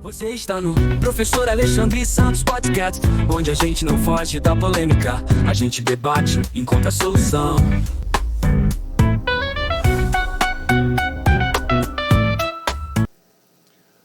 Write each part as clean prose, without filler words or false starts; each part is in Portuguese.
Você está no Professor Alexandre Santos Podcast, onde a gente não foge da polêmica, a gente debate, encontra a solução.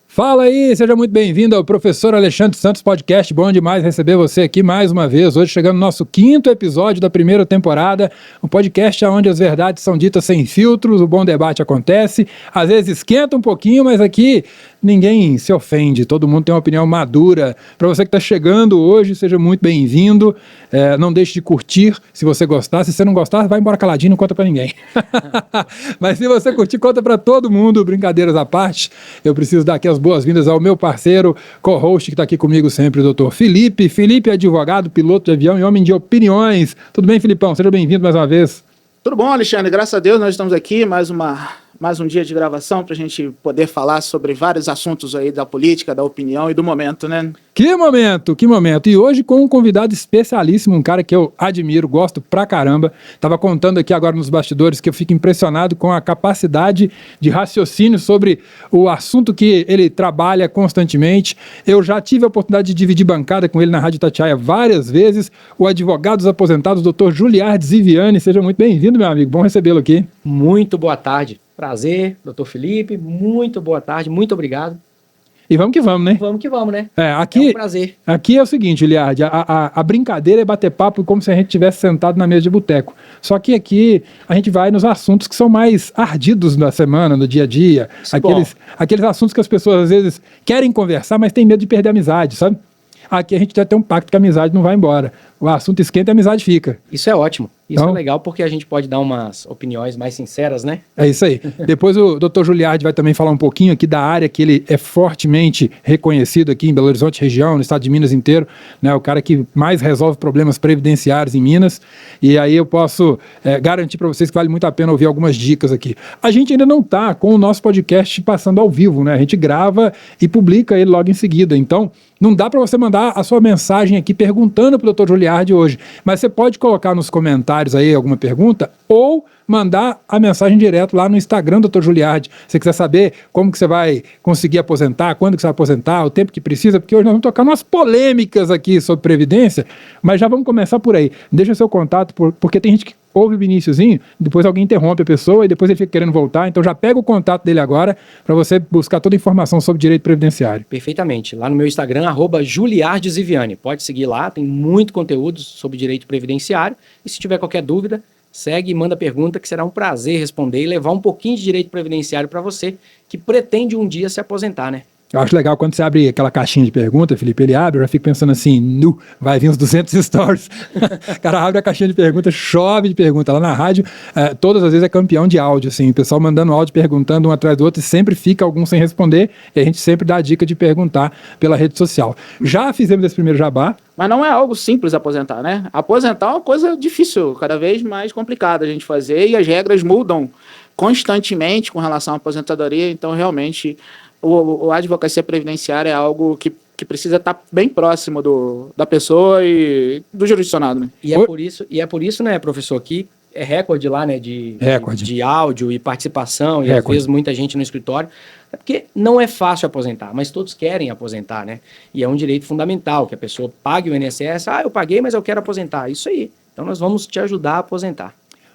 Fala aí, seja muito bem-vindo ao Professor Alexandre Santos Podcast. Bom demais receber você aqui mais uma vez. Hoje chegando no nosso 5º episódio da primeira temporada, um podcast onde as verdades são ditas sem filtros, o bom debate acontece, às vezes esquenta um pouquinho, mas aqui ninguém se ofende, todo mundo tem uma opinião madura. Para você que está chegando hoje, seja muito bem-vindo. Não deixe de curtir se você gostar. Se você não gostar, vai embora caladinho, não conta para ninguém. Mas se você curtir, conta para todo mundo. Brincadeiras à parte, eu preciso dar aqui as boas-vindas ao meu parceiro, co-host que está aqui comigo sempre, o Dr. Felipe. Felipe é advogado, piloto de avião e homem de opiniões. Tudo bem, Filipão? Seja bem-vindo mais uma vez. Tudo bom, Alexandre? Graças a Deus nós estamos aqui, mais um dia de gravação para a gente poder falar sobre vários assuntos aí da política, da opinião e do momento, né? Que momento, que momento. E hoje com um convidado especialíssimo, um cara que eu admiro, gosto pra caramba. Tava contando aqui agora nos bastidores que eu fico impressionado com a capacidade de raciocínio sobre o assunto que ele trabalha constantemente. Eu já tive a oportunidade de dividir bancada com ele na Rádio Itatiaia várias vezes. O advogado dos aposentados, Dr. Juliardi Ziviani. Seja muito bem-vindo, meu amigo. Bom recebê-lo aqui. Muito boa tarde. Prazer, doutor Felipe. Muito boa tarde. Muito obrigado. E vamos que vamos, né? Vamos que vamos, né? Aqui, é um prazer. Aqui é o seguinte, Juliardi, a brincadeira é bater papo como se a gente estivesse sentado na mesa de boteco. Só que aqui a gente vai nos assuntos que são mais ardidos da semana, no dia a dia. Aqueles assuntos que as pessoas às vezes querem conversar, mas têm medo de perder a amizade, sabe? Aqui a gente já tem um pacto que a amizade não vai embora. O assunto esquenta e a amizade fica. Isso é ótimo. Isso então, é legal porque a gente pode dar umas opiniões mais sinceras, né? É isso aí. Depois o Dr. Juliardi vai também falar um pouquinho aqui da área que ele é fortemente reconhecido aqui em Belo Horizonte região, no estado de Minas inteiro, né? O cara que mais resolve problemas previdenciários em Minas. E aí eu posso garantir para vocês que vale muito a pena ouvir algumas dicas aqui. A gente ainda não está com o nosso podcast passando ao vivo, né? A gente grava e publica ele logo em seguida. Então, não dá para você mandar a sua mensagem aqui perguntando para o Dr. Juliardi hoje, mas você pode colocar nos comentários aí alguma pergunta ou mandar a mensagem direto lá no Instagram do Dr. Juliardi. Se você quiser saber como que você vai conseguir aposentar, quando que você vai aposentar, o tempo que precisa, porque hoje nós vamos tocar umas polêmicas aqui sobre previdência, mas já vamos começar por aí. Deixa o seu contato, porque tem gente que ouve o iniciozinho, depois alguém interrompe a pessoa e depois ele fica querendo voltar, então já pega o contato dele agora para você buscar toda a informação sobre direito previdenciário. Perfeitamente. Lá no meu Instagram, @JuliardiZiviani. Pode seguir lá, tem muito conteúdo sobre direito previdenciário e se tiver qualquer dúvida, segue e manda pergunta que será um prazer responder e levar um pouquinho de direito previdenciário para você que pretende um dia se aposentar, né? Eu acho legal quando você abre aquela caixinha de pergunta, Felipe, ele abre, eu já fico pensando assim, vai vir uns 200 stories. O cara abre a caixinha de pergunta, chove de pergunta. Lá na rádio, todas as vezes é campeão de áudio, assim, o pessoal mandando áudio, perguntando um atrás do outro, e sempre fica algum sem responder, e a gente sempre dá a dica de perguntar pela rede social. Já fizemos esse primeiro jabá. Mas não é algo simples aposentar, né? Aposentar é uma coisa difícil, cada vez mais complicada a gente fazer, e as regras mudam constantemente com relação à aposentadoria, então realmente a advocacia previdenciária é algo que precisa estar bem próximo da pessoa e do jurisdicionado, né? E é por isso, né, professor, que é recorde lá, né, de áudio e participação, e às vezes muita gente no escritório. É porque não é fácil aposentar, mas todos querem aposentar, né? E é um direito fundamental, que a pessoa pague o INSS. Eu paguei, mas eu quero aposentar. Isso aí. Então nós vamos te ajudar a aposentar.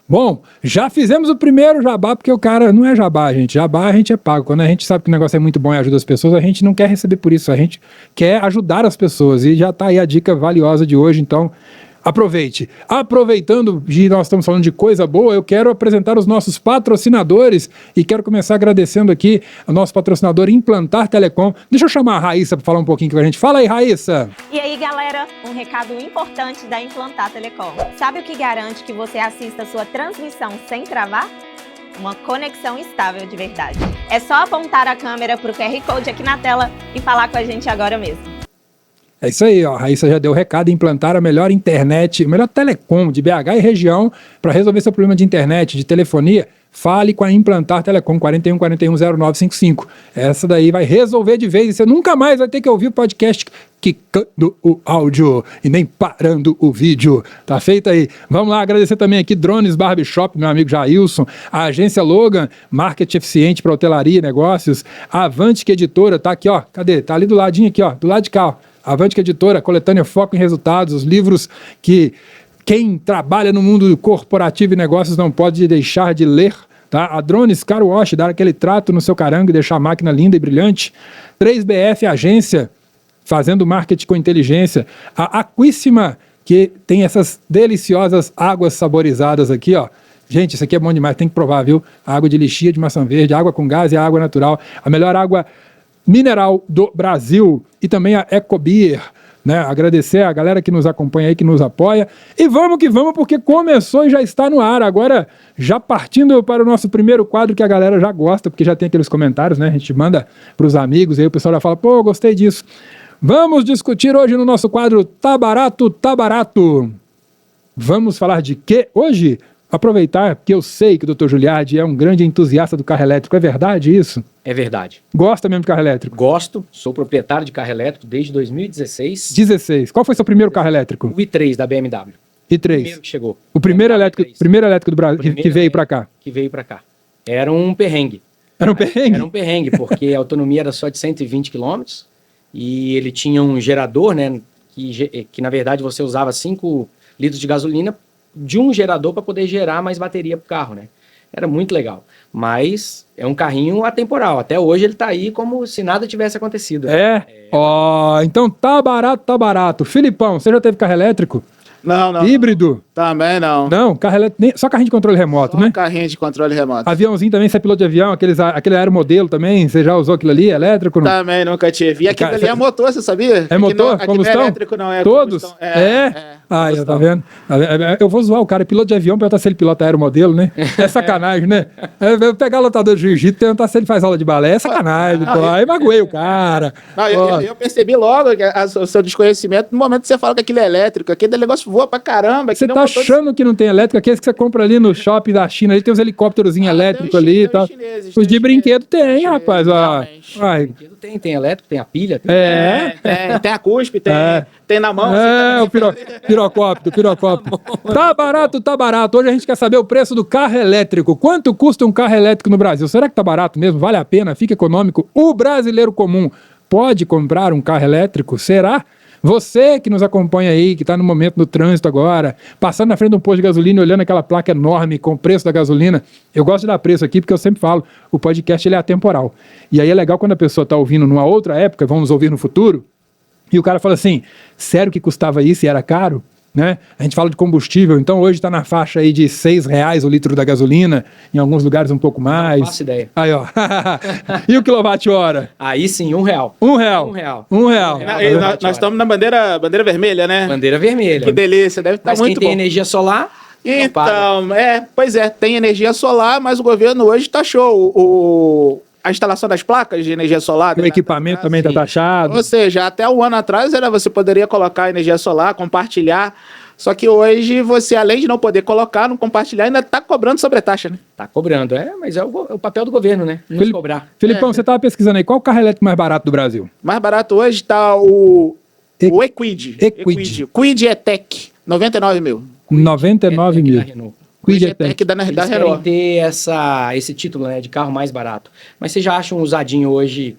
Bom, já fizemos o primeiro jabá, porque o cara não é jabá, gente. Jabá a gente é pago. Quando a gente sabe que o negócio é muito bom e ajuda as pessoas, a gente não quer receber por isso. A gente quer ajudar as pessoas. E já tá aí a dica valiosa de hoje, então aproveite. Aproveitando que nós estamos falando de coisa boa, eu quero apresentar os nossos patrocinadores e quero começar agradecendo aqui o nosso patrocinador Implantar Telecom. Deixa eu chamar a Raíssa para falar um pouquinho com a gente. Fala aí, Raíssa! E aí, galera, um recado importante da Implantar Telecom. Sabe o que garante que você assista a sua transmissão sem travar? Uma conexão estável de verdade. É só apontar a câmera para o QR Code aqui na tela e falar com a gente agora mesmo. É isso aí, ó. A Raíssa já deu o recado, implantar a melhor internet, o melhor telecom de BH e região para resolver seu problema de internet, de telefonia. fale com a Implantar Telecom, 41 41 0955. Essa daí vai resolver de vez e você nunca mais vai ter que ouvir o podcast quicando o áudio e nem parando o vídeo. Tá feito aí. Vamos lá, agradecer também aqui Drones Barbershop, meu amigo Jailson, a agência Logan, marketing eficiente para hotelaria e negócios, a Avantic Editora, tá aqui, ó, cadê? Tá ali do ladinho aqui, ó, do lado de cá, ó. A Avantic Editora, coletânea Foco em Resultados, os livros que quem trabalha no mundo corporativo e negócios não pode deixar de ler. Tá? A Drones Car Wash, dar aquele trato no seu carango e deixar a máquina linda e brilhante. 3BF Agência, fazendo marketing com inteligência. A Aquíssima, que tem essas deliciosas águas saborizadas aqui, ó. Gente, isso aqui é bom demais, tem que provar, viu? Água de lixia de maçã verde, água com gás e água natural. A melhor água mineral do Brasil. E também a Ecobeer. Né, agradecer a galera que nos acompanha aí, que nos apoia. E vamos que vamos, porque começou e já está no ar. Agora, já partindo para o nosso primeiro quadro, que a galera já gosta, porque já tem aqueles comentários, né? A gente manda para os amigos, aí o pessoal já fala, pô, gostei disso. Vamos discutir hoje no nosso quadro Tá Barato, Tá Barato. Vamos falar de quê hoje? Aproveitar, porque eu sei que o Dr. Giuliardi é um grande entusiasta do carro elétrico. É verdade isso? É verdade. Gosta mesmo de carro elétrico? Gosto, sou proprietário de carro elétrico desde 2016. 16. Qual foi seu primeiro carro elétrico? O i3 da BMW. i3. Primeiro que chegou. O primeiro elétrico do Brasil que veio para cá. Que veio para cá. Era um perrengue. Era um perrengue? Era um perrengue, porque a autonomia era só de 120 km e ele tinha um gerador, né, que na verdade você usava 5 litros de gasolina de um gerador para poder gerar mais bateria para o carro, né? Era muito legal. Mas é um carrinho atemporal. Até hoje ele tá aí como se nada tivesse acontecido. Ó, então tá barato, tá barato. Filipão, você já teve carro elétrico? Não. Híbrido? Também não. Não, carro elétrico, só carrinho de controle remoto, Só né? carrinho de controle remoto. Aviãozinho também, você é piloto de avião, aquele aeromodelo também, você já usou aquilo ali, elétrico? Não? Também nunca tive. E aquilo ali é motor, você sabia? É motor? Aqui Combustão? não é elétrico, não. É todos? combustão. Ah, combustão. tá vendo? Eu vou zoar o cara, piloto de avião, perguntar se ele pilota aeromodelo, né? É sacanagem, né? Eu pegar o lotador de jiu-jitsu e perguntar se ele faz aula de balé, é sacanagem, pô. Aí magoei o cara. Não, eu percebi logo que o seu desconhecimento no momento que você fala que aquilo é elétrico. Aquele negócio voa pra caramba. Você tá achando que não tem elétrico? Aqueles que você compra ali no shopping da China, ali tem os helicópterozinhos elétricos ali e tal. Os de brinquedo tem, rapaz. Tem elétrico, tem a pilha. Tem a cuspe, tem na mão. O pirocóptero. Tá barato, tá barato. Hoje a gente quer saber o preço do carro elétrico. Quanto custa um carro elétrico no Brasil? Será que tá barato mesmo? Vale a pena? Fica econômico? O brasileiro comum pode comprar um carro elétrico? Será? Você que nos acompanha aí, que está no momento do trânsito agora, passando na frente de um posto de gasolina e olhando aquela placa enorme com o preço da gasolina, eu gosto de dar preço aqui porque eu sempre falo, o podcast ele é atemporal. E aí é legal quando a pessoa está ouvindo numa outra época, vamos ouvir no futuro, e o cara fala assim, sério que custava isso e era caro? Né? A gente fala de combustível, então hoje está na faixa aí de R$6 o litro da gasolina, em alguns lugares um pouco mais. Não faço ideia. Aí, ó. E o quilowatt-hora? Aí sim, R$1. Nós estamos na bandeira vermelha, né? Bandeira vermelha. Que delícia, deve estar muito bom. Mas quem tem energia solar... Então, pois é, tem energia solar, mas o governo hoje taxou a instalação das placas de energia solar. O equipamento também está taxado. Ou seja, até um ano atrás você poderia colocar energia solar, compartilhar. Só que hoje você, além de não poder colocar, não compartilhar, ainda está cobrando sobretaxa, né? Tá cobrando, mas é o papel do governo, né? Nos cobrar. Filipão, você estava pesquisando aí, qual o carro elétrico mais barato do Brasil? Mais barato hoje está o Equid. Quid E-Tech, 99 mil. 99 mil. Quid E-Tech da Renault. Querem ter esse título, né, de carro mais barato. Mas você já acha um usadinho hoje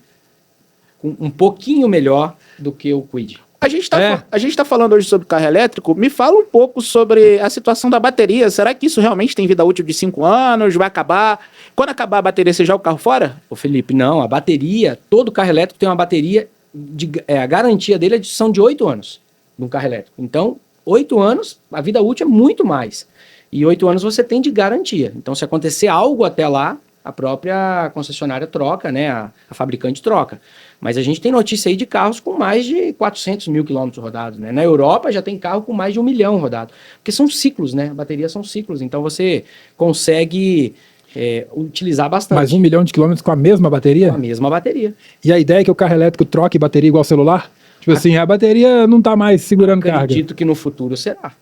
um pouquinho melhor do que o Quid? A gente tá falando hoje sobre carro elétrico. Me fala um pouco sobre a situação da bateria. Será que isso realmente tem vida útil de 5 anos? Vai acabar? Quando acabar a bateria, você joga o carro fora? Ô Felipe, não. A bateria, todo carro elétrico tem uma bateria, a garantia dele são de 8 anos de um carro elétrico. Então, 8 anos, a vida útil é muito mais. E 8 anos você tem de garantia. Então, se acontecer algo até lá, a própria concessionária troca, né? A fabricante troca. Mas a gente tem notícia aí de carros com mais de 400 mil quilômetros rodados, né? Na Europa já tem carro com mais de 1 milhão rodado. Porque são ciclos, né? Baterias são ciclos. Então, você consegue utilizar bastante. Mais 1 milhão de quilômetros com a mesma bateria? Com a mesma bateria. E a ideia é que o carro elétrico troque bateria igual ao celular? Tipo assim, a bateria não está mais segurando carga. Acredito que no futuro será.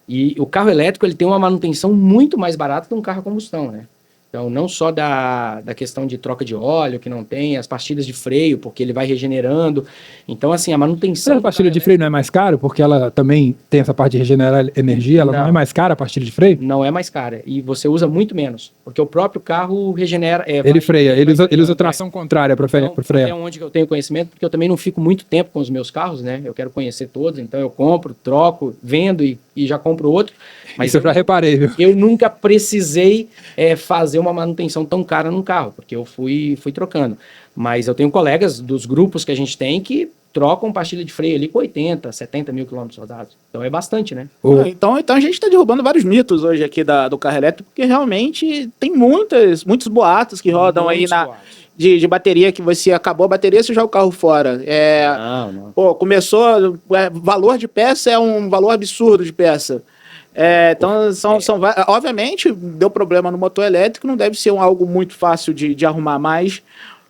E o carro elétrico ele tem uma manutenção muito mais barata que um carro a combustão, né? Então, não só da questão de troca de óleo, que não tem, as pastilhas de freio, porque ele vai regenerando. Então, assim, a manutenção... Mas a pastilha de freio não é mais caro? Porque ela também tem essa parte de regenerar energia, ela não é mais cara a pastilha de freio? Não é mais cara. E você usa muito menos, porque o próprio carro regenera... Ele freia, ele usa tração contrária para frear. É onde eu tenho conhecimento, porque eu também não fico muito tempo com os meus carros, né? Eu quero conhecer todos, então eu compro, troco, vendo e já compro outro. Mas isso eu já reparei, viu? Eu nunca precisei fazer uma manutenção tão cara num carro, porque eu fui trocando. Mas eu tenho colegas dos grupos que a gente tem que trocam pastilha de freio ali com 80, 70 mil quilômetros rodados. Então é bastante, né? Então a gente está derrubando vários mitos hoje aqui do carro elétrico, porque realmente tem muitos boatos que rodam aí de bateria, que você acabou a bateria, você joga o carro fora. Não. Pô, começou, valor de peça é um valor absurdo de peça. Então, obviamente, deu problema no motor elétrico, não deve ser algo muito fácil de arrumar, mas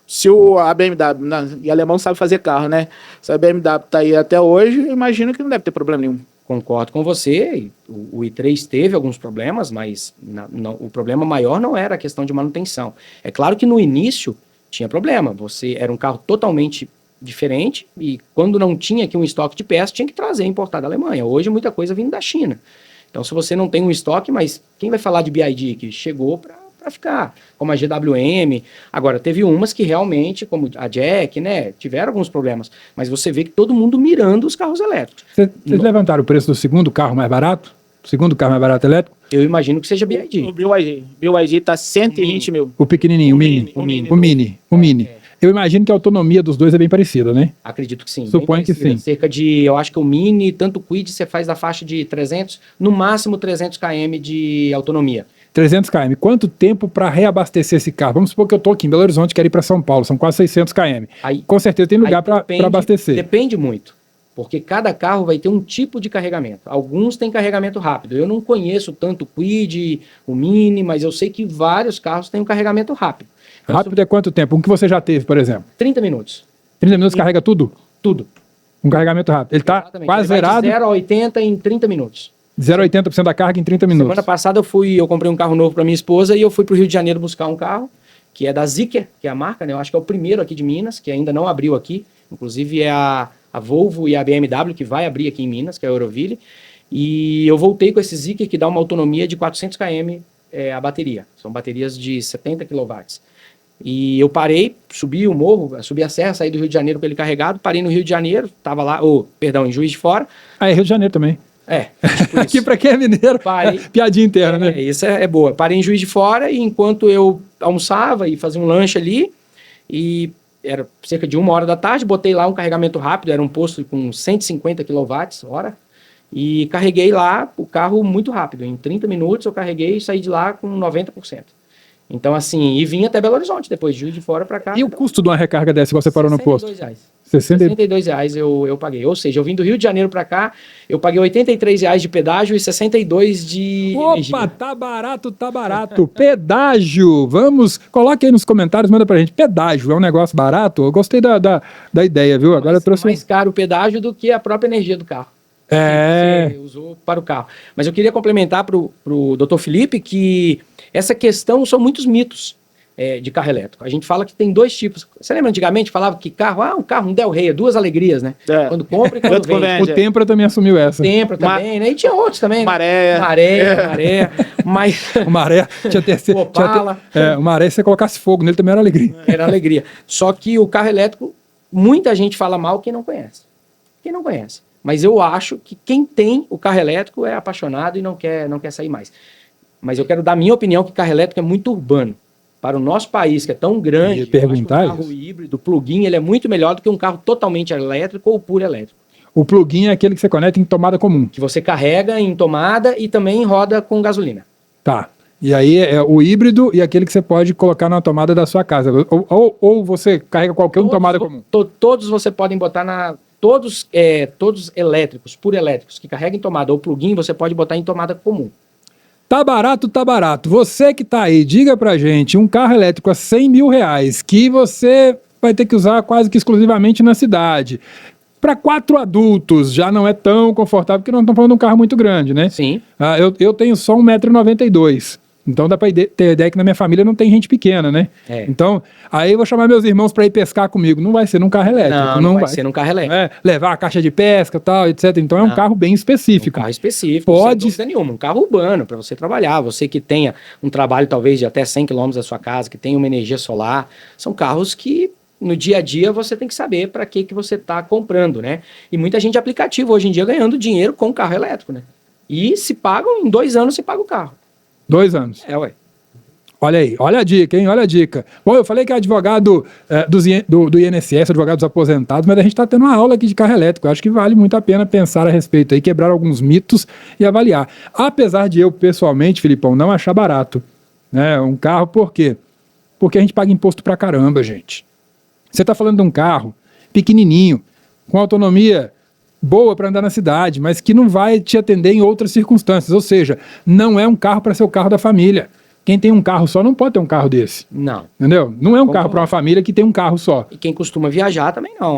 se a BMW, e alemão sabe fazer carro, né? Se a BMW está aí até hoje, eu imagino que não deve ter problema nenhum. Concordo com você, o i3 teve alguns problemas, mas o problema maior não era a questão de manutenção. É claro que no início tinha problema, era um carro totalmente diferente e quando não tinha aqui um estoque de peças, tinha que trazer importado da Alemanha. Hoje muita coisa vindo da China. Então, se você não tem um estoque, mas quem vai falar de BYD que chegou para ficar, como a GWM? Agora, teve umas que realmente, como a Jack, né, tiveram alguns problemas, mas você vê que todo mundo mirando os carros elétricos. Vocês levantaram o preço do segundo carro mais barato? O segundo carro mais barato elétrico? Eu imagino que seja BYD. O BYD está 120 mil. O pequenininho, o Mini. Eu imagino que a autonomia dos dois é bem parecida, né? Acredito que sim. Suponho que sim. Cerca de, eu acho que o Mini, tanto o Kwid, você faz da faixa de 300, no máximo 300 km de autonomia. 300 km. Quanto tempo para reabastecer esse carro? Vamos supor que eu estou aqui em Belo Horizonte, quero ir para São Paulo, são quase 600 km. Com certeza tem lugar para abastecer. Depende muito, porque cada carro vai ter um tipo de carregamento. Alguns têm carregamento rápido. Eu não conheço tanto o Kwid, o Mini, mas eu sei que vários carros têm um carregamento rápido. Rápido é quanto tempo? Um que você já teve, por exemplo? 30 minutos. 30 minutos carrega tudo? Tudo. Um carregamento rápido. Ele está quase zerado? De 0 a 80 em 30 minutos. 0 a 80% da carga em 30 minutos. Semana passada eu comprei um carro novo para minha esposa e eu fui para o Rio de Janeiro buscar um carro, que é da Zeekr, que é a marca, né? Eu acho que é o primeiro aqui de Minas, que ainda não abriu aqui. Inclusive é a Volvo e a BMW que vai abrir aqui em Minas, que é a Euroville. E eu voltei com esse Zeekr que dá uma autonomia de 400 km a bateria. São baterias de 70 kW. E eu parei, subi o morro, subi a serra, saí do Rio de Janeiro com ele carregado, parei no Rio de Janeiro, tava lá, em Juiz de Fora. É Rio de Janeiro também. Tipo aqui para quem é mineiro, piadinha interna, né? Isso é boa. Parei em Juiz de Fora e enquanto eu almoçava e fazia um lanche ali, e era cerca de 1h da tarde, botei lá um carregamento rápido, era um posto com 150 kWh, e carreguei lá o carro muito rápido. Em 30 minutos eu carreguei e saí de lá com 90%. Então, assim, e vim até Belo Horizonte, depois de Juiz de Fora para cá. E o custo de uma recarga dessa, igual você parou no posto? R$62. R$62 eu paguei. Ou seja, eu vim do Rio de Janeiro para cá, eu paguei R$83 de pedágio e 62 de energia. Opa, tá barato. Pedágio. Vamos, coloque aí nos comentários, manda pra gente. Pedágio é um negócio barato? Eu gostei da ideia, viu? Agora eu trouxe mais caro o pedágio do que a própria energia do carro. Que você usou para o carro. Mas eu queria complementar pro Dr. Felipe que essa questão são muitos mitos de carro elétrico. A gente fala que tem dois tipos. Você lembra antigamente falava que um carro, um Del Rey, duas alegrias, né? Quando compra e quando vende. O Tempra também assumiu essa. O Tempra também, né? E tinha outros também. Maré. Mas... O Maré tinha terceiro. O Maré, se você colocasse fogo nele, também era alegria. Era alegria. Só que o carro elétrico, muita gente fala mal quem não conhece. Mas eu acho que quem tem o carro elétrico é apaixonado e não quer sair mais. Mas eu quero dar minha opinião que carro elétrico é muito urbano. Para o nosso país, que é tão grande, o carro híbrido, plug-in, ele é muito melhor do que um carro totalmente elétrico ou puro elétrico. O plug-in é aquele que você conecta em tomada comum. Que você carrega em tomada e também roda com gasolina. Tá. E aí é o híbrido e aquele que você pode colocar na tomada da sua casa. Ou você carrega qualquer tomada comum. Todos você podem botar todos elétricos, puro elétricos, que carregam em tomada ou plug-in, você pode botar em tomada comum. Tá barato. Você que tá aí, diga pra gente, um carro elétrico a R$100 mil, que você vai ter que usar quase que exclusivamente na cidade. Para 4 adultos já não é tão confortável, porque nós estamos falando de um carro muito grande, né? Sim. Eu tenho só 1,92 m, Então dá para ter ideia que na minha família não tem gente pequena, né? Então, aí eu vou chamar meus irmãos para ir pescar comigo. Não vai ser num carro elétrico. Não vai ser num carro elétrico. Levar a caixa de pesca e tal, etc. Então é um carro bem específico. Um carro específico, Pode... sem dúvida nenhuma. Um carro urbano para você trabalhar. Você que tenha um trabalho talvez de até 100 km da sua casa, que tenha uma energia solar. São carros que no dia a dia você tem que saber para que você está comprando, né? E muita gente aplicativo hoje em dia ganhando dinheiro com carro elétrico, né? E se pagam, em 2 anos se paga o carro. 2 anos. Ué. Olha aí, olha a dica, hein? Olha a dica. Bom, eu falei que é advogado do INSS, advogados aposentados, mas a gente está tendo uma aula aqui de carro elétrico. Eu acho que vale muito a pena pensar a respeito aí, quebrar alguns mitos e avaliar. Apesar de eu, pessoalmente, Filipão, não achar barato, né? Um carro, por quê? Porque a gente paga imposto pra caramba, gente. Você está falando de um carro pequenininho, com autonomia boa para andar na cidade, mas que não vai te atender em outras circunstâncias. Ou seja, não é um carro para ser o carro da família. Quem tem um carro só não pode ter um carro desse. Não. Entendeu? Não é um carro para uma família que tem um carro só. E quem costuma viajar também não.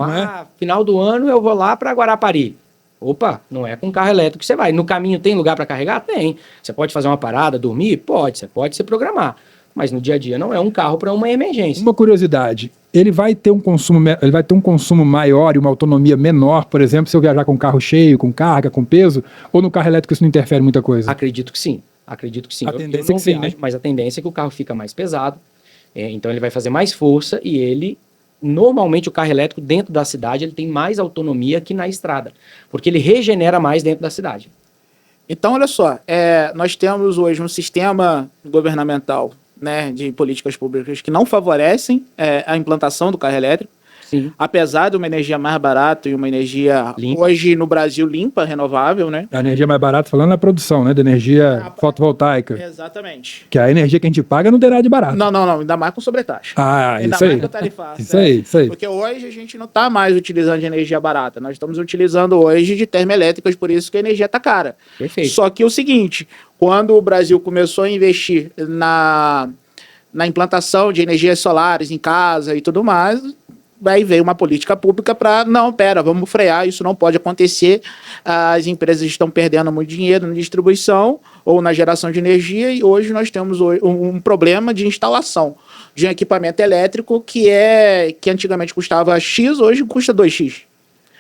Final do ano eu vou lá para Guarapari. Opa, não é com carro elétrico que você vai. No caminho tem lugar para carregar? Tem. Você pode fazer uma parada, dormir? Pode. Você pode se programar. Mas no dia a dia não é um carro para uma emergência. Uma curiosidade, ele vai ter um consumo maior e uma autonomia menor, por exemplo, se eu viajar com carro cheio, com carga, com peso, ou no carro elétrico isso não interfere muita coisa? Acredito que sim. A tendência é que sim, né? Mas a tendência é que o carro fica mais pesado, então ele vai fazer mais força e ele, normalmente o carro elétrico dentro da cidade, ele tem mais autonomia que na estrada, porque ele regenera mais dentro da cidade. Então, olha só, nós temos hoje um sistema governamental, né, de políticas públicas que não favorecem a implantação do carro elétrico. Sim. Apesar de uma energia mais barata e uma energia limpa. Hoje no Brasil limpa, renovável, né? A energia mais barata, falando na produção, né? Da energia fotovoltaica. Exatamente. Que a energia que a gente paga não tem nada de barato. Não, ainda mais com sobretaxa. Ainda isso aí. Mais com tarifaço. Isso aí. Porque hoje a gente não está mais utilizando de energia barata, nós estamos utilizando hoje de termoelétricas, por isso que a energia está cara. Perfeito. Só que o seguinte, quando o Brasil começou a investir na implantação de energias solares em casa e tudo mais, aí veio uma política pública para, vamos frear, isso não pode acontecer, as empresas estão perdendo muito dinheiro na distribuição ou na geração de energia e hoje nós temos um problema de instalação de um equipamento elétrico que antigamente custava X, hoje custa 2X.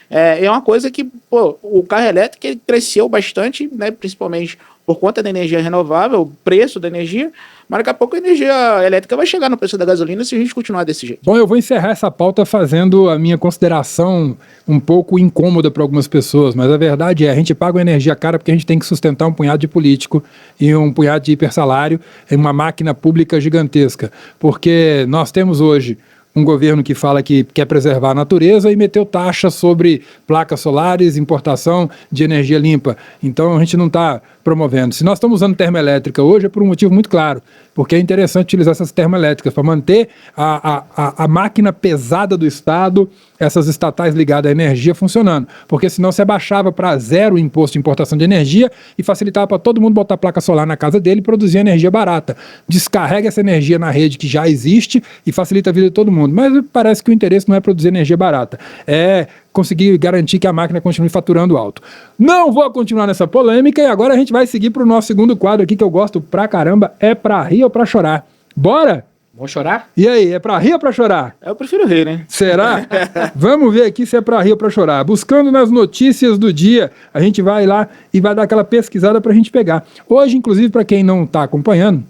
É uma coisa que, o carro elétrico ele cresceu bastante, né, principalmente por conta da energia renovável, o preço da energia, mas daqui a pouco a energia elétrica vai chegar no preço da gasolina se a gente continuar desse jeito. Bom, eu vou encerrar essa pauta fazendo a minha consideração um pouco incômoda para algumas pessoas, mas a verdade a gente paga uma energia cara porque a gente tem que sustentar um punhado de político e um punhado de hipersalário em uma máquina pública gigantesca, porque nós temos hoje um governo que fala que quer preservar a natureza e meteu taxa sobre placas solares, importação de energia limpa. Então a gente não está promovendo. Se nós estamos usando termoelétrica hoje é por um motivo muito claro, porque é interessante utilizar essas termoelétricas para manter a máquina pesada do Estado, essas estatais ligadas à energia funcionando, porque senão você abaixava para 0 o imposto de importação de energia e facilitava para todo mundo botar placa solar na casa dele e produzir energia barata. Descarrega essa energia na rede que já existe e facilita a vida de todo mundo, mas parece que o interesse não é produzir energia barata, é conseguir garantir que a máquina continue faturando alto. Não vou continuar nessa polêmica e agora a gente vai seguir para o nosso segundo quadro aqui que eu gosto pra caramba, é pra rir ou pra chorar. Bora? Vamos chorar? E aí, é pra rir ou pra chorar? Eu prefiro rir, né? Será? Vamos ver aqui se é pra rir ou pra chorar. Buscando nas notícias do dia, a gente vai lá e vai dar aquela pesquisada pra gente pegar. Hoje, inclusive, para quem não tá acompanhando,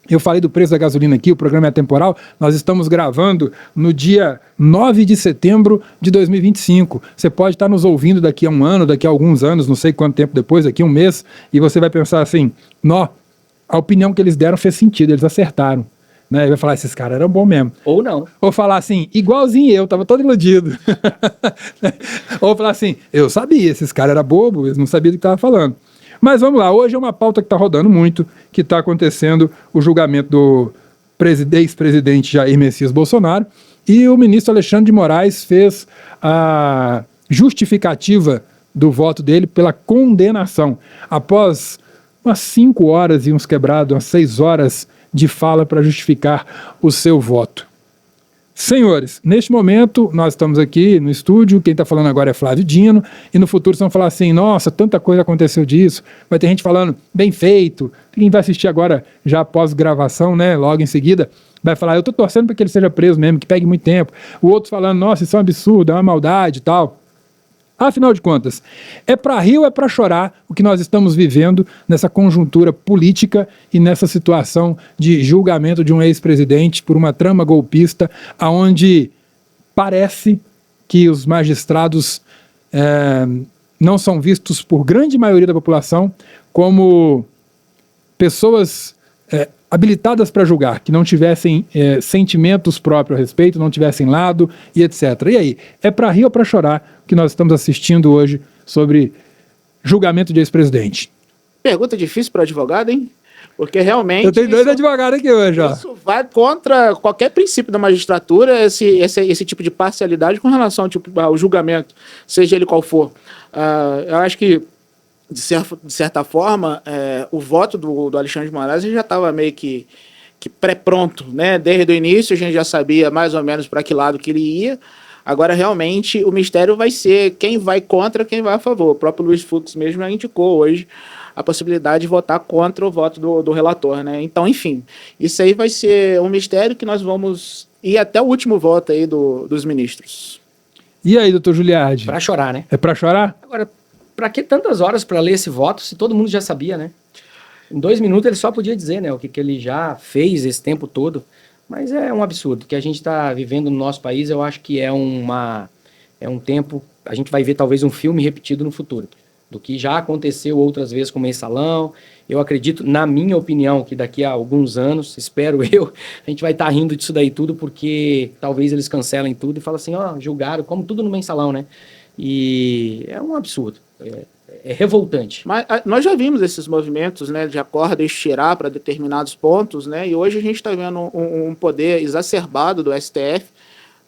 eu falei do preço da gasolina aqui, o programa é atemporal, nós estamos gravando no dia 9 de setembro de 2025. Você pode estar nos ouvindo daqui a um ano, daqui a alguns anos, não sei quanto tempo depois, daqui a um mês, e você vai pensar assim, a opinião que eles deram fez sentido, eles acertaram. Né? E vai falar, esses caras eram bons mesmo. Ou não. Ou falar assim, igualzinho eu, tava todo iludido. Ou falar assim, eu sabia, esses caras eram bobos, eles não sabiam do que estavam falando. Mas vamos lá, hoje é uma pauta que está rodando muito, que está acontecendo o julgamento do ex-presidente Jair Messias Bolsonaro, e o ministro Alexandre de Moraes fez a justificativa do voto dele pela condenação. Após umas 5 horas e uns quebrados, umas 6 horas de fala para justificar o seu voto. Senhores, neste momento nós estamos aqui no estúdio, quem está falando agora é Flávio Dino, e no futuro vão falar assim, nossa, tanta coisa aconteceu disso, vai ter gente falando, bem feito, quem vai assistir agora já após gravação, né, logo em seguida, vai falar, eu estou torcendo para que ele seja preso mesmo, que pegue muito tempo, o outro falando, nossa, isso é um absurdo, é uma maldade e tal. Afinal de contas, é para rir ou é para chorar o que nós estamos vivendo nessa conjuntura política e nessa situação de julgamento de um ex-presidente por uma trama golpista, onde parece que os magistrados não são vistos por grande maioria da população como pessoas habilitadas para julgar, que não tivessem sentimentos próprios a respeito, não tivessem lado e etc. E aí, é para rir ou para chorar que nós estamos assistindo hoje sobre julgamento de ex-presidente? Pergunta difícil para o advogado, hein? Porque realmente... Eu tenho 2 advogados aqui hoje, ó. Isso vai contra qualquer princípio da magistratura, esse tipo de parcialidade com relação ao julgamento, seja ele qual for. Eu acho que, de certa forma, o voto do Alexandre de Moraes já estava meio que pré-pronto, né? Desde o início a gente já sabia mais ou menos para que lado que ele ia. Agora, realmente, o mistério vai ser quem vai contra, quem vai a favor. O próprio Luiz Fux mesmo já indicou hoje a possibilidade de votar contra o voto do relator, né? Então, enfim, isso aí vai ser um mistério que nós vamos ir até o último voto aí dos ministros. E aí, doutor Juliardi? Para chorar, né? É para chorar? Agora, para que tantas horas para ler esse voto se todo mundo já sabia, né? Em 2 minutos ele só podia dizer, né, o que ele já fez esse tempo todo. Mas é um absurdo. O que a gente está vivendo no nosso país, eu acho que é um tempo... A gente vai ver talvez um filme repetido no futuro, do que já aconteceu outras vezes com o mensalão. Eu acredito, na minha opinião, que daqui a alguns anos, espero eu, a gente vai estar rindo disso daí tudo, porque talvez eles cancelem tudo e falem assim, julgaram, como tudo no mensalão, né? E é um absurdo. É revoltante. Mas nós já vimos esses movimentos, né, de acordo e estirar para determinados pontos, né, e hoje a gente está vendo um poder exacerbado do STF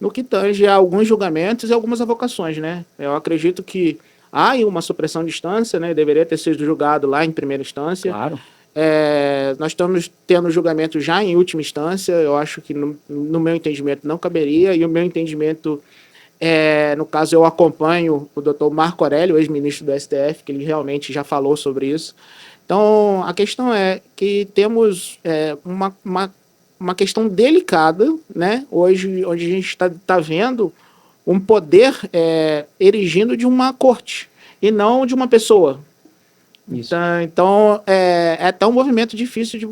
no que tange a alguns julgamentos e algumas avocações, né. Eu acredito que há uma supressão de instância, né, deveria ter sido julgado lá em primeira instância. Claro. Nós estamos tendo julgamento já em última instância, eu acho que no meu entendimento não caberia, e o meu entendimento... no caso, eu acompanho o doutor Marco Aurélio, ex-ministro do STF, que ele realmente já falou sobre isso. Então, a questão é que temos uma questão delicada, né? Hoje, onde a gente está vendo um poder erigindo de uma corte e não de uma pessoa. Isso. Então é até um movimento difícil de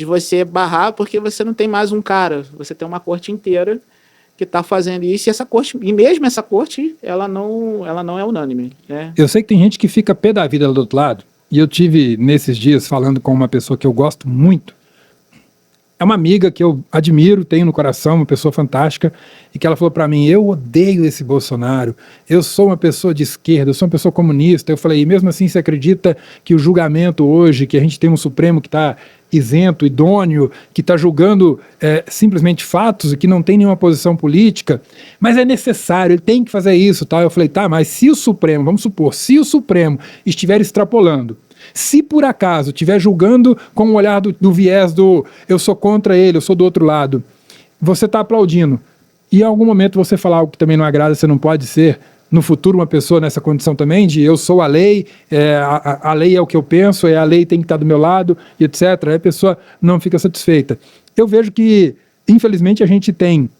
você barrar, porque você não tem mais um cara, você tem uma corte inteira que está fazendo isso, e mesmo essa corte, ela não é unânime, né? Eu sei que tem gente que fica pé da vida do outro lado, e eu tive nesses dias falando com uma pessoa que eu gosto muito, é uma amiga que eu admiro, tenho no coração, uma pessoa fantástica, e que ela falou para mim, eu odeio esse Bolsonaro, eu sou uma pessoa de esquerda, eu sou uma pessoa comunista. Eu falei, e mesmo assim você acredita que o julgamento hoje, que a gente tem um Supremo que está isento, idôneo, que está julgando simplesmente fatos e que não tem nenhuma posição política, mas é necessário, ele tem que fazer isso, tal. Eu falei, tá, mas se o Supremo, vamos supor, se o Supremo estiver extrapolando, se por acaso estiver julgando com o olhar do viés do eu sou contra ele, eu sou do outro lado, você está aplaudindo, e em algum momento você falar algo que também não agrada, você não pode ser no futuro uma pessoa nessa condição também de eu sou a lei, a lei é o que eu penso, a lei tem que estar do meu lado, e etc. Aí a pessoa não fica satisfeita. Eu vejo que, infelizmente, a gente tem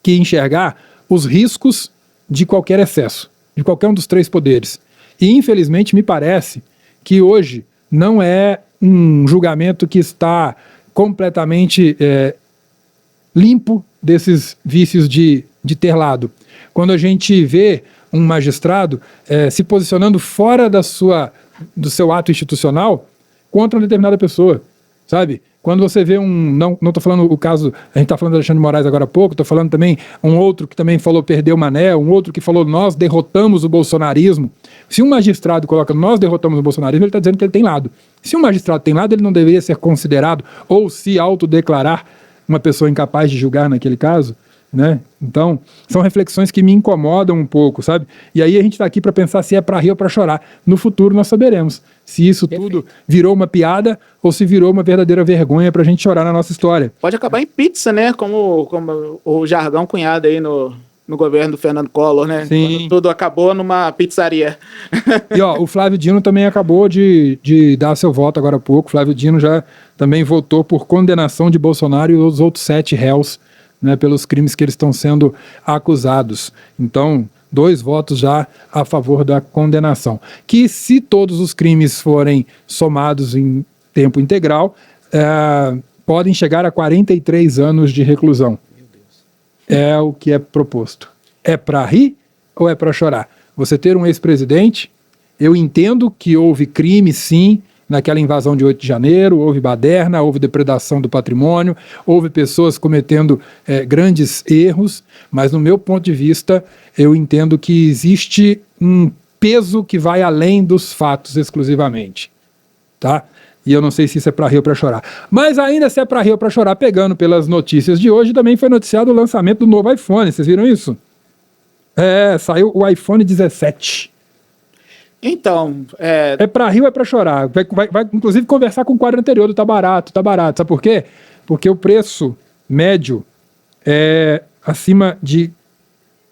que enxergar os riscos de qualquer excesso, de qualquer um dos 3 poderes. E, infelizmente, me parece que hoje não é um julgamento que está completamente limpo desses vícios de ter lado. Quando a gente vê um magistrado se posicionando fora do seu ato institucional contra uma determinada pessoa, sabe? Quando você vê não estou falando o caso, a gente está falando do Alexandre de Moraes agora há pouco, estou falando também um outro que também falou perdeu o Mané, um outro que falou nós derrotamos o bolsonarismo. Se um magistrado coloca nós derrotamos o bolsonarismo, ele está dizendo que ele tem lado. Se um magistrado tem lado, ele não deveria ser considerado ou se autodeclarar uma pessoa incapaz de julgar naquele caso. né? Então, são reflexões que me incomodam um pouco, sabe? E aí a gente está aqui para pensar se é para rir ou para chorar. No futuro nós saberemos se isso tudo virou uma piada ou se virou uma verdadeira vergonha para a gente chorar na nossa história. Pode acabar em pizza, né? Como o jargão cunhado aí no governo do Fernando Collor, né? Sim. Quando tudo acabou numa pizzaria. E ó, o Flávio Dino também acabou de dar seu voto agora há pouco. O Flávio Dino já também votou por condenação de Bolsonaro e os outros 7 réus, né, pelos crimes que eles estão sendo acusados. Então, 2 votos já a favor da condenação. Que se todos os crimes forem somados em tempo integral, podem chegar a 43 anos de reclusão. É o que é proposto. É para rir ou é para chorar? Você ter um ex-presidente, eu entendo que houve crime, sim, naquela invasão de 8 de janeiro, houve baderna, houve depredação do patrimônio, houve pessoas cometendo grandes erros, mas no meu ponto de vista, eu entendo que existe um peso que vai além dos fatos exclusivamente, tá? E eu não sei se isso é para rir ou para chorar. Mas ainda se é para rir ou para chorar, pegando pelas notícias de hoje, também foi noticiado o lançamento do novo iPhone, vocês viram isso? Saiu o iPhone 17. Então, É para rir ou é para chorar? Vai, inclusive, conversar com o quadro anterior do tá barato. Sabe por quê? Porque o preço médio é acima de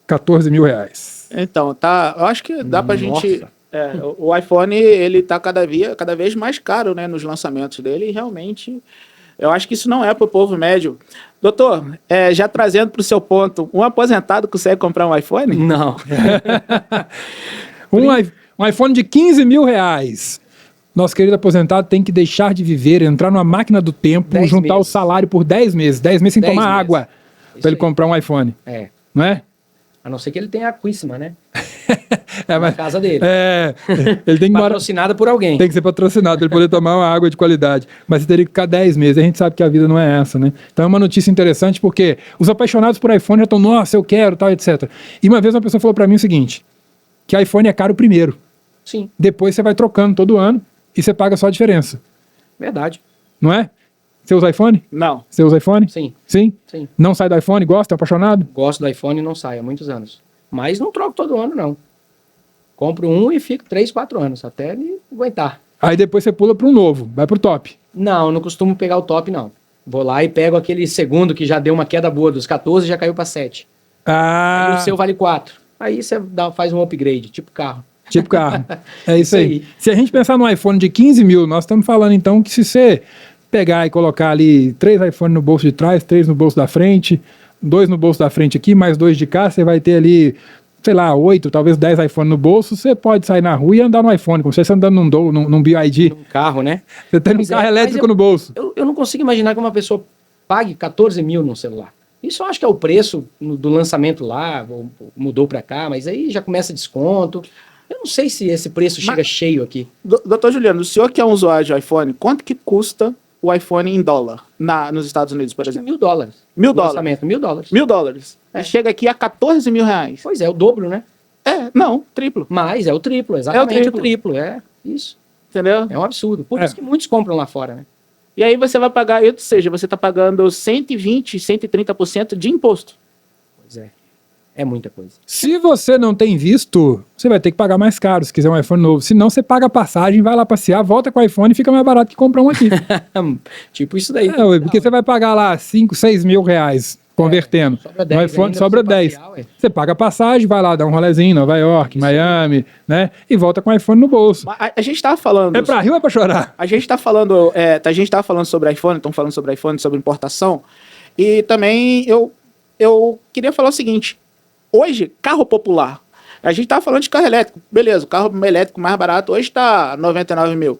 14 mil reais. Então, tá. Eu acho que dá pra gente. O iPhone, ele tá cada vez mais caro, né, nos lançamentos dele, e realmente. Eu acho que isso não é para o povo médio. Doutor, já trazendo para o seu ponto, um aposentado consegue comprar um iPhone? Não. Um iPhone de 15 mil reais. Nosso querido aposentado tem que deixar de viver, entrar numa máquina do tempo, 10 juntar meses. o salário por 10 meses. 10 meses sem 10 tomar meses. água Isso para ele aí. comprar um iPhone. Não é? A não ser que ele tenha a Quisma, né? Na Na casa dele. Ele tem que morar. Patrocinada por alguém. Tem que ser patrocinado para ele poder tomar uma água de qualidade. Mas você teria que ficar 10 meses. A gente sabe que a vida não é essa, né? Então é uma notícia interessante porque os apaixonados por iPhone já estão, nossa, eu quero, tal, etc. E uma vez uma pessoa falou para mim o seguinte, que iPhone é caro primeiro. Sim, Depois você vai trocando todo ano e você paga só a diferença. verdade. Não é? Você usa iPhone? Não. Você usa iPhone? Sim, Sim? sim. Não sai do iPhone? Gosta? É apaixonado? Gosto do iPhone e não sai há muitos anos. Mas não troco todo ano, não. Compro um e fico 3, 4 anos, até me aguentar. Aí depois você pula para um novo, vai pro top. Não, não costumo pegar o top, não. Vou lá e pego aquele segundo que já deu uma queda boa, dos 14 já caiu para 7. Aí o seu vale 4. Aí você faz um upgrade, tipo carro. Tipo carro. É isso Isso aí. aí. Se a gente pensar no iPhone de 15 mil, nós estamos falando então que se você pegar e colocar ali 3 iPhones no bolso de trás, 3 no bolso da frente, 2 no bolso da frente aqui, mais 2 de cá, você vai ter ali, sei lá, 8, talvez 10 iPhones no bolso, você pode sair na rua e andar no iPhone, como se você andando num BYD. Um carro, né? Você tem um Pois é, carro mas elétrico no bolso. Eu não consigo imaginar que uma pessoa pague 14 mil num celular. Isso eu acho que é o preço do lançamento lá, mudou para cá, mas aí já começa desconto. Eu não sei se esse preço chega cheio aqui. Doutor Juliano, o senhor que é um usuário de iPhone, quanto que custa o iPhone em dólar nos Estados Unidos, por exemplo? $1.000. $1.000. Lançamento, $1.000. $1.000. É. E chega aqui a 14 mil reais. Pois é, o dobro, né? Não, triplo. Mas é o triplo, exatamente o triplo. É isso. Entendeu? É um absurdo. Por isso que muitos compram lá fora, né? E aí você vai pagar, ou seja, você está pagando 120%, 130% de imposto. Pois é. É muita coisa. Se você não tem visto, você vai ter que pagar mais caro se quiser um iPhone novo. Se não, você paga a passagem, vai lá passear, volta com o iPhone e fica mais barato que comprar um aqui. Tipo isso daí. Porque você vai pagar lá 5, 6 mil reais convertendo. Sobra 10 no iPhone ainda sobra pra você 10. passear, ué. Você paga a passagem, vai lá dar um rolezinho em Nova York, Miami, né? E volta com o iPhone no bolso. Mas a gente estava falando... É pra rir ou é pra chorar? A gente está falando, sobre iPhone, estão falando sobre iPhone, sobre importação. E também eu queria falar o seguinte. Hoje, carro popular. A gente estava falando de carro elétrico. Beleza, o carro elétrico mais barato hoje está 99 mil.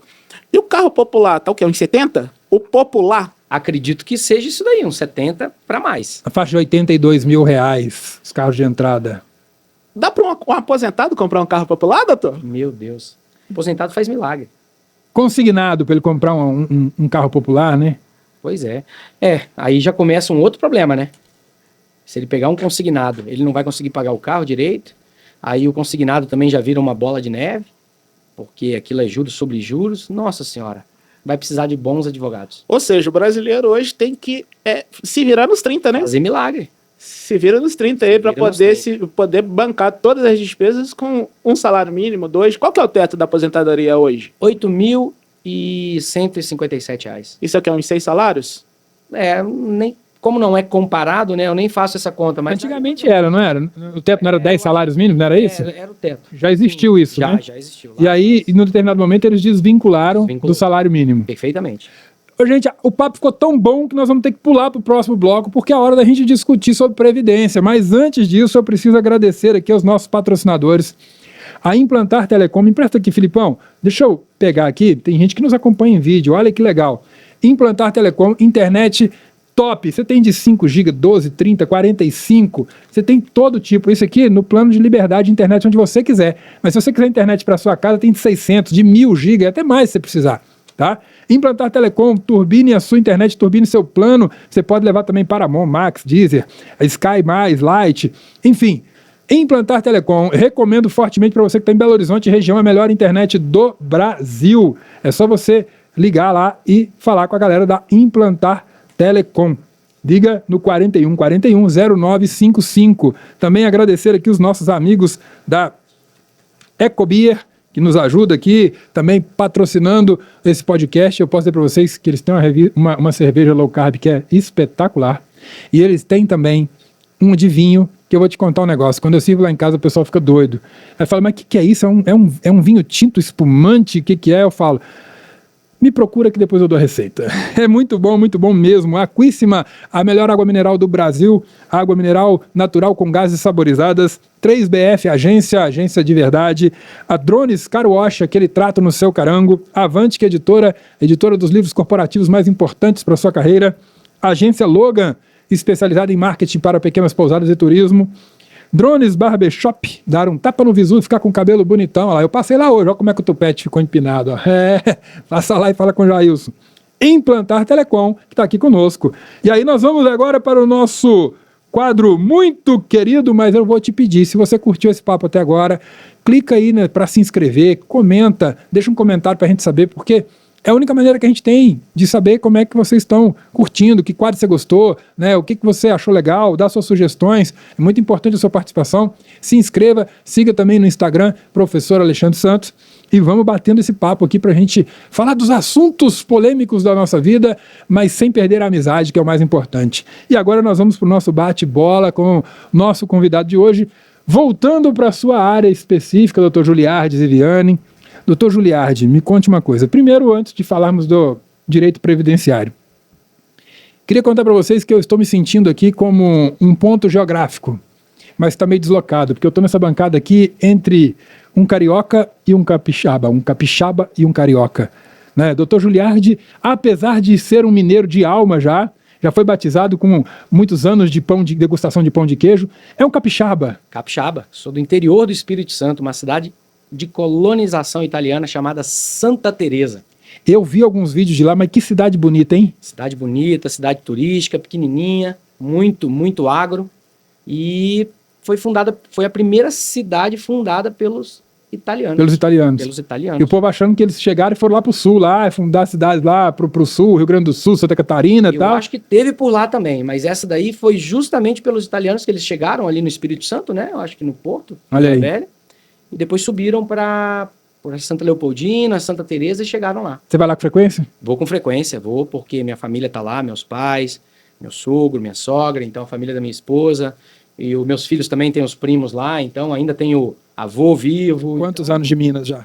E o carro popular, tá o quê? Uns 70? O popular... Acredito que seja isso daí, uns 70 para mais. A faixa de 82 mil reais, os carros de entrada. Dá para um aposentado comprar um carro popular, doutor? Meu Deus. Aposentado faz milagre. Consignado para ele comprar um carro popular, né? Pois é. Aí já começa um outro problema, né? Se ele pegar um consignado, ele não vai conseguir pagar o carro direito. Aí o consignado também já vira uma bola de neve, porque aquilo é juros sobre juros. Nossa Senhora, vai precisar de bons advogados. Ou seja, o brasileiro hoje tem que se virar nos 30, né? Fazer milagre. Se vira nos 30 aí para poder bancar todas as despesas com um salário mínimo, 2. Qual que é o teto da aposentadoria hoje? R$ 8.157. Isso aqui é uns 6 salários? Como não é comparado, né? Eu nem faço essa conta. Mas antigamente era, não era? O teto não era 10 salários mínimos, não era isso? Era o teto. Já existiu isso, né? Já existiu. E aí, no determinado momento, eles desvincularam do salário mínimo. Perfeitamente. Ô, gente, o papo ficou tão bom que nós vamos ter que pular para o próximo bloco, porque é a hora da gente discutir sobre Previdência. Mas antes disso, eu preciso agradecer aqui aos nossos patrocinadores. A Implantar Telecom, me empresta aqui, Filipão. Deixa eu pegar aqui, tem gente que nos acompanha em vídeo, olha que legal. Implantar Telecom, internet top. Você tem de 5 GB, 12, 30, 45. Você tem todo tipo. Isso aqui no plano de liberdade de internet onde você quiser. Mas se você quiser internet para sua casa, tem de 600, de 1.000 GB, até mais se você precisar. Tá? Implantar Telecom, turbine a sua internet, turbine seu plano. Você pode levar também Paramount, Max, Deezer, Sky+, Lite, enfim. Implantar Telecom, recomendo fortemente para você que está em Belo Horizonte, região, a melhor internet do Brasil. É só você ligar lá e falar com a galera da Implantar Telecom. Liga no 41 41 0955. Também agradecer aqui os nossos amigos da Ecobeer, que nos ajuda aqui, também patrocinando esse podcast. Eu posso dizer para vocês que eles têm uma cerveja low carb que é espetacular. E eles têm também um de vinho, que eu vou te contar um negócio. Quando eu sirvo lá em casa, o pessoal fica doido. Aí fala, mas o que é isso? É um vinho tinto espumante? O que é? Eu falo, me procura que depois eu dou a receita. É muito bom mesmo. Aquíssima, a melhor água mineral do Brasil, água mineral natural com gases saborizadas. 3BF, agência de verdade. A Drones Car Wash, aquele trato no seu carango. Avante, que é editora dos livros corporativos mais importantes para a sua carreira. Agência Logan, especializada em marketing para pequenas pousadas e turismo. Drones Barbershop, dar um tapa no visu e ficar com o cabelo bonitão. Olha lá, eu passei lá hoje, olha como é que o tupete ficou empinado. Ó. Passa lá e fala com o Jailson. Implantar Telecom, que está aqui conosco. E aí nós vamos agora para o nosso quadro muito querido, mas eu vou te pedir, se você curtiu esse papo até agora, clica aí, né, para se inscrever, comenta, deixa um comentário para a gente saber, porque é a única maneira que a gente tem de saber como é que vocês estão curtindo, que quadro você gostou, né, o que você achou legal, dá suas sugestões. É muito importante a sua participação. Se inscreva, siga também no Instagram, Professor Alexandre Santos, e vamos batendo esse papo aqui para a gente falar dos assuntos polêmicos da nossa vida, mas sem perder a amizade, que é o mais importante. E agora nós vamos para o nosso bate-bola com o nosso convidado de hoje, voltando para a sua área específica, doutor Juliardes Viviani. Doutor Juliardi, me conte uma coisa. Primeiro, antes de falarmos do direito previdenciário, queria contar para vocês que eu estou me sentindo aqui como um ponto geográfico, mas está meio deslocado, porque eu estou nessa bancada aqui entre um carioca e um capixaba e um carioca. Né? Doutor Juliardi, apesar de ser um mineiro de alma já foi batizado com muitos anos de degustação de pão de queijo, é um capixaba. Capixaba, sou do interior do Espírito Santo, uma cidade de colonização italiana chamada Santa Teresa. Eu vi alguns vídeos de lá, mas que cidade bonita, hein? Cidade bonita, cidade turística, pequenininha, muito agro, e foi a primeira cidade fundada pelos italianos. Pelos italianos. E o povo achando que eles chegaram e foram lá pro sul, lá, fundar cidades lá pro sul, Rio Grande do Sul, Santa Catarina e tal. Eu acho que teve por lá também, mas essa daí foi justamente pelos italianos que eles chegaram ali no Espírito Santo, né? Eu acho que no Porto, olha aí. Velha. E depois subiram para Santa Leopoldina, Santa Teresa e chegaram lá. Você vai lá com frequência? Vou com frequência, porque minha família tá lá, meus pais, meu sogro, minha sogra, então a família da minha esposa, e os meus filhos também têm os primos lá, então ainda tenho avô vivo. Quantos anos de Minas já?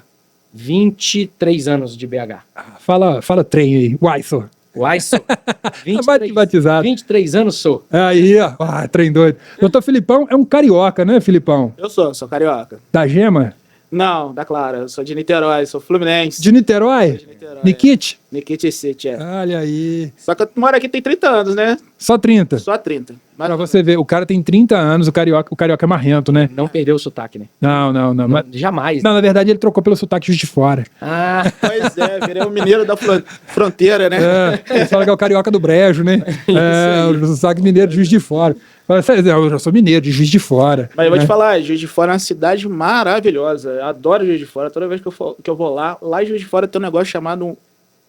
23 anos de BH. Fala trem aí, Uaiso. Uaiso. 23 anos sou. Aí, ó, trem doido. Doutor Filipão é um carioca, né, Filipão? Eu sou carioca. Da Gema? Não, da Clara. Eu sou de Niterói, sou fluminense. De Niterói? De Niterói. Nikit? Nikit City, é. Olha aí. Só que eu moro aqui tem 30 anos, né? Só 30? Só 30. Mas pra você ver, o cara tem 30 anos, o carioca é marrento, né? Não perdeu o sotaque, né? Não. Mas... Jamais. Não, na verdade ele trocou pelo sotaque Juiz de Fora. Ah, pois é, virei um mineiro da fronteira, né? Eles falam que é o carioca do Brejo, né? O sotaque mineiro de Juiz de Fora. Eu já sou mineiro, de Juiz de Fora. Mas eu vou te falar, Juiz de Fora é uma cidade maravilhosa. Eu adoro Juiz de Fora. Toda vez que eu vou lá em Juiz de Fora tem um negócio chamado um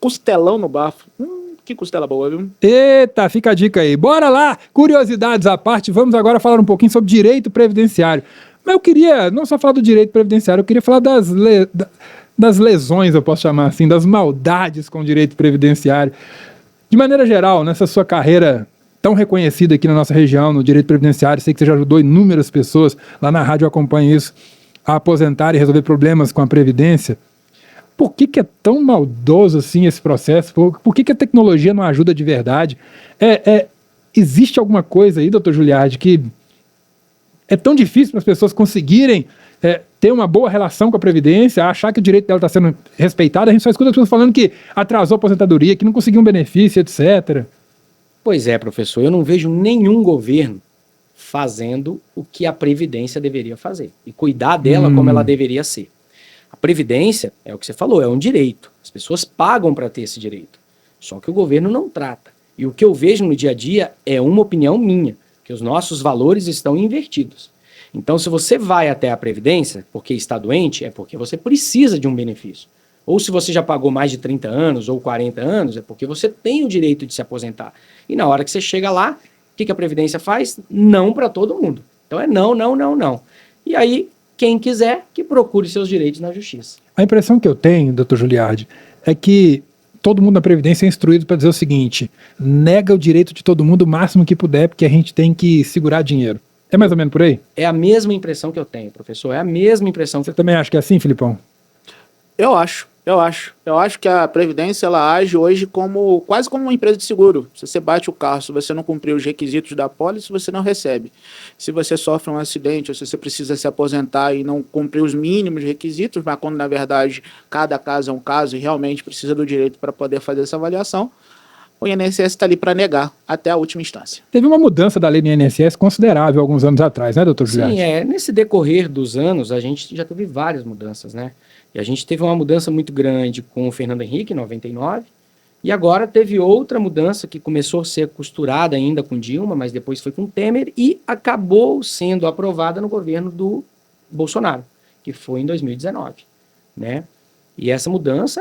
costelão no bafo. Que costela boa, viu? Eita, fica a dica aí. Bora lá, curiosidades à parte, vamos agora falar um pouquinho sobre direito previdenciário. Mas eu queria não só falar do direito previdenciário, eu queria falar das lesões, eu posso chamar assim, das maldades com o direito previdenciário. De maneira geral, nessa sua carreira tão reconhecida aqui na nossa região, no direito previdenciário, sei que você já ajudou inúmeras pessoas, lá na rádio eu acompanho isso, a aposentar e resolver problemas com a Previdência. Por que é tão maldoso assim esse processo? Por que a tecnologia não ajuda de verdade? Existe alguma coisa aí, doutor Juliardi, que é tão difícil para as pessoas conseguirem ter uma boa relação com a Previdência, achar que o direito dela está sendo respeitado? A gente só escuta as pessoas falando que atrasou a aposentadoria, que não conseguiu um benefício, etc. Pois é, professor, eu não vejo nenhum governo fazendo o que a Previdência deveria fazer e cuidar dela como ela deveria ser. A Previdência, é o que você falou, é um direito. As pessoas pagam para ter esse direito. Só que o governo não trata. E o que eu vejo no dia a dia é uma opinião minha, que os nossos valores estão invertidos. Então, se você vai até a Previdência porque está doente, é porque você precisa de um benefício. Ou se você já pagou mais de 30 anos ou 40 anos, é porque você tem o direito de se aposentar. E na hora que você chega lá, o que a Previdência faz? Não para todo mundo. Então é não, não, não, não. E aí, quem quiser, que procure seus direitos na justiça. A impressão que eu tenho, doutor Juliardi, é que todo mundo na Previdência é instruído para dizer o seguinte: nega o direito de todo mundo o máximo que puder, porque a gente tem que segurar dinheiro. É mais ou menos por aí? É a mesma impressão que eu tenho, professor. É a mesma impressão que eu tenho. Você também acha que é assim, Filipão? Eu acho que a Previdência ela age hoje quase como uma empresa de seguro. Se você bate o carro, se você não cumprir os requisitos da pólice, você não recebe. Se você sofre um acidente ou se você precisa se aposentar e não cumprir os mínimos requisitos, mas quando na verdade cada caso é um caso e realmente precisa do direito para poder fazer essa avaliação, o INSS está ali para negar até a última instância. Teve uma mudança da lei do INSS considerável alguns anos atrás, né, doutor Juliardi? Sim, nesse decorrer dos anos a gente já teve várias mudanças, né? E a gente teve uma mudança muito grande com o Fernando Henrique, em 99, e agora teve outra mudança que começou a ser costurada ainda com Dilma, mas depois foi com Temer, e acabou sendo aprovada no governo do Bolsonaro, que foi em 2019, né? E essa mudança,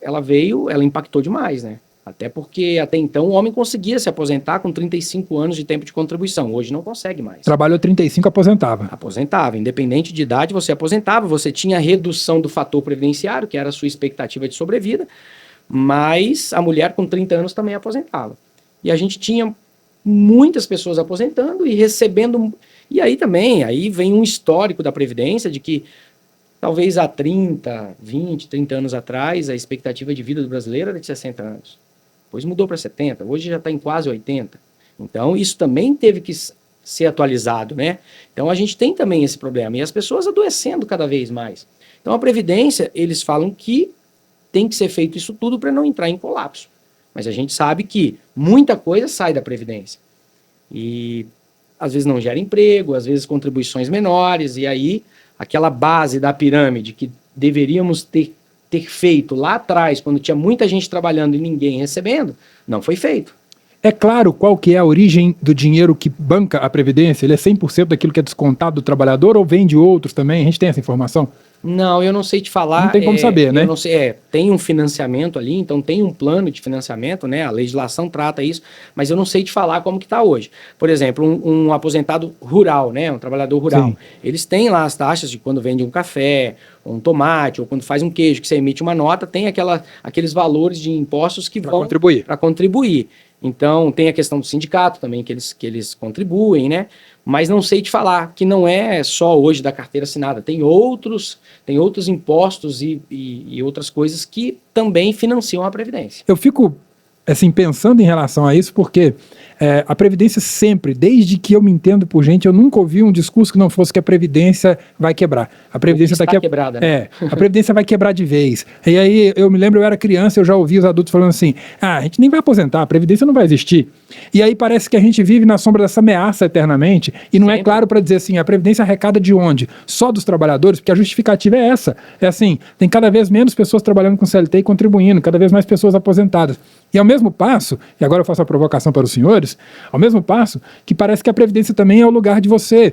ela impactou demais, né? Até porque até então o homem conseguia se aposentar com 35 anos de tempo de contribuição. Hoje não consegue mais. Trabalhou 35, aposentava. Aposentava. Independente de idade, você aposentava. Você tinha a redução do fator previdenciário, que era a sua expectativa de sobrevida, mas a mulher com 30 anos também aposentava. E a gente tinha muitas pessoas aposentando e recebendo... E aí também, aí vem um histórico da Previdência de que talvez há 30 anos atrás, a expectativa de vida do brasileiro era de 60 anos. Depois mudou para 70, hoje já está em quase 80. Então, isso também teve que ser atualizado, né? Então, a gente tem também esse problema. E as pessoas adoecendo cada vez mais. Então, a Previdência, eles falam que tem que ser feito isso tudo para não entrar em colapso. Mas a gente sabe que muita coisa sai da Previdência. E, às vezes, não gera emprego, às vezes, contribuições menores. E aí, aquela base da pirâmide que deveríamos ter feito lá atrás, quando tinha muita gente trabalhando e ninguém recebendo, não foi feito. É claro qual que é a origem do dinheiro que banca a Previdência? Ele é 100% daquilo que é descontado do trabalhador ou vem de outros também? A gente tem essa informação? Não, eu não sei te falar. Não tem como saber, né? Eu não sei, tem um financiamento ali, então tem um plano de financiamento, né? A legislação trata isso, mas eu não sei te falar como que está hoje. Por exemplo, um aposentado rural, né? Um trabalhador rural. Sim. Eles têm lá as taxas de quando vende um café, um tomate, ou quando faz um queijo, que você emite uma nota, tem aqueles valores de impostos que vão para contribuir. Então, tem a questão do sindicato também, que eles contribuem, né? Mas não sei te falar que não é só hoje da carteira assinada, tem outros impostos e outras coisas que também financiam a Previdência. Eu fico, assim, pensando em relação a isso, porque a Previdência sempre, desde que eu me entendo por gente, eu nunca ouvi um discurso que não fosse que a Previdência vai quebrar. A Previdência está quebrada, né? A Previdência vai quebrar de vez. E aí, eu me lembro, eu era criança, eu já ouvi os adultos falando assim, a gente nem vai aposentar, a Previdência não vai existir. E aí parece que a gente vive na sombra dessa ameaça eternamente, e não é claro para dizer assim, a Previdência arrecada de onde? Só dos trabalhadores? Porque a justificativa é essa. É assim, tem cada vez menos pessoas trabalhando com CLT e contribuindo, cada vez mais pessoas aposentadas. E ao mesmo passo, e agora eu faço a provocação para os senhores, ao mesmo passo que parece que a Previdência também é o lugar de você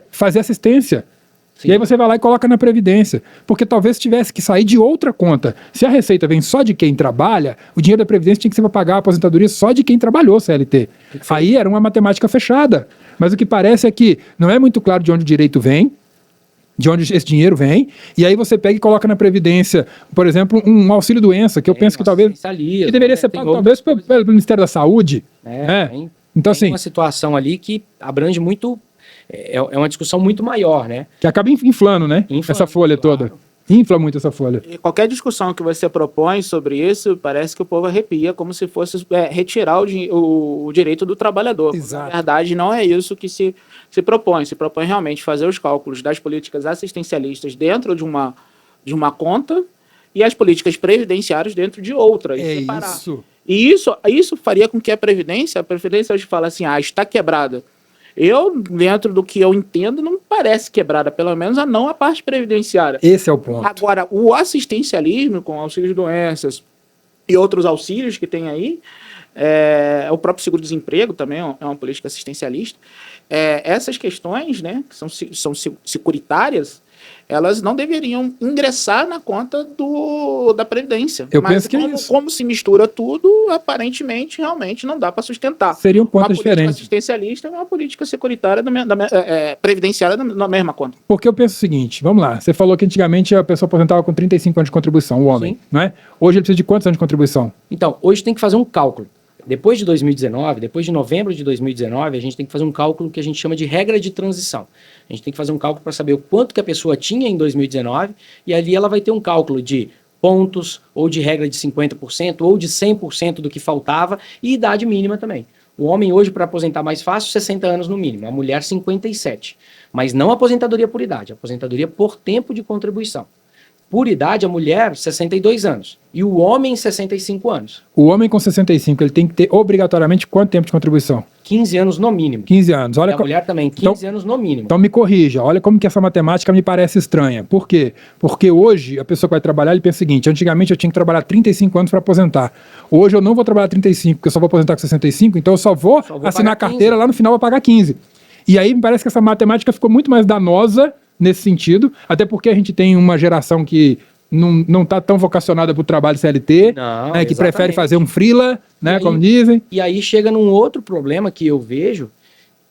fazer assistência Sim. E aí você vai lá e coloca na Previdência. Porque talvez tivesse que sair de outra conta. Se a receita vem só de quem trabalha, o dinheiro da Previdência tinha que ser para pagar a aposentadoria só de quem trabalhou CLT. Aí era uma matemática fechada. Mas o que parece é que não é muito claro de onde o direito vem, de onde esse dinheiro vem, e aí você pega e coloca na Previdência, por exemplo, um auxílio-doença, que eu penso que talvez que deveria ser pago talvez pelo Ministério da Saúde. Então, assim, uma situação ali que abrange muito, é uma discussão muito maior, né? Que acaba inflando, né? Essa folha toda. Infla muito essa folha. E qualquer discussão que você propõe sobre isso, parece que o povo arrepia, como se fosse retirar o direito do trabalhador. Exato. Na verdade, não é isso que se propõe. Se propõe realmente fazer os cálculos das políticas assistencialistas dentro de uma conta e as políticas previdenciárias dentro de outra. E separar. Isso. E isso faria com que a Previdência hoje fala assim, está quebrada. Eu, dentro do que eu entendo, não me parece quebrada, pelo menos não a parte previdenciária. Esse é o ponto. Agora, o assistencialismo, com auxílios de doenças e outros auxílios que tem aí, o próprio seguro-desemprego também é uma política assistencialista, essas questões, né, que são securitárias, elas não deveriam ingressar na conta da Previdência. Eu penso que é isso. Como se mistura tudo, aparentemente, realmente não dá para sustentar. Seria um ponto uma diferente. Uma política assistencialista e uma política securitária previdenciária na mesma conta. Porque eu penso o seguinte, vamos lá, você falou que antigamente a pessoa aposentava com 35 anos de contribuição, o homem, não é? Hoje ele precisa de quantos anos de contribuição? Então, hoje tem que fazer um cálculo. Depois de 2019, depois de novembro de 2019, a gente tem que fazer um cálculo que a gente chama de regra de transição. A gente tem que fazer um cálculo para saber o quanto que a pessoa tinha em 2019 e ali ela vai ter um cálculo de pontos, ou de regra de 50%, ou de 100% do que faltava e idade mínima também. O homem hoje, para aposentar mais fácil, 60 anos no mínimo, a mulher 57. Mas não aposentadoria por idade, aposentadoria por tempo de contribuição. Por idade, a mulher, 62 anos. E o homem, 65 anos. O homem com 65, ele tem que ter obrigatoriamente quanto tempo de contribuição? 15 anos no mínimo. 15 anos. Olha e a mulher também, 15 anos no mínimo. Então me corrija, olha como que essa matemática me parece estranha. Por quê? Porque hoje a pessoa que vai trabalhar, ele pensa o seguinte, antigamente eu tinha que trabalhar 35 anos para aposentar. Hoje eu não vou trabalhar 35, porque eu só vou aposentar com 65, então eu só vou assinar a carteira, lá no final eu vou pagar 15. E aí me parece que essa matemática ficou muito mais danosa nesse sentido, até porque a gente tem uma geração que não está tão vocacionada para o trabalho CLT, né, que prefere fazer um freela, né, como dizem. E aí chega num outro problema que eu vejo,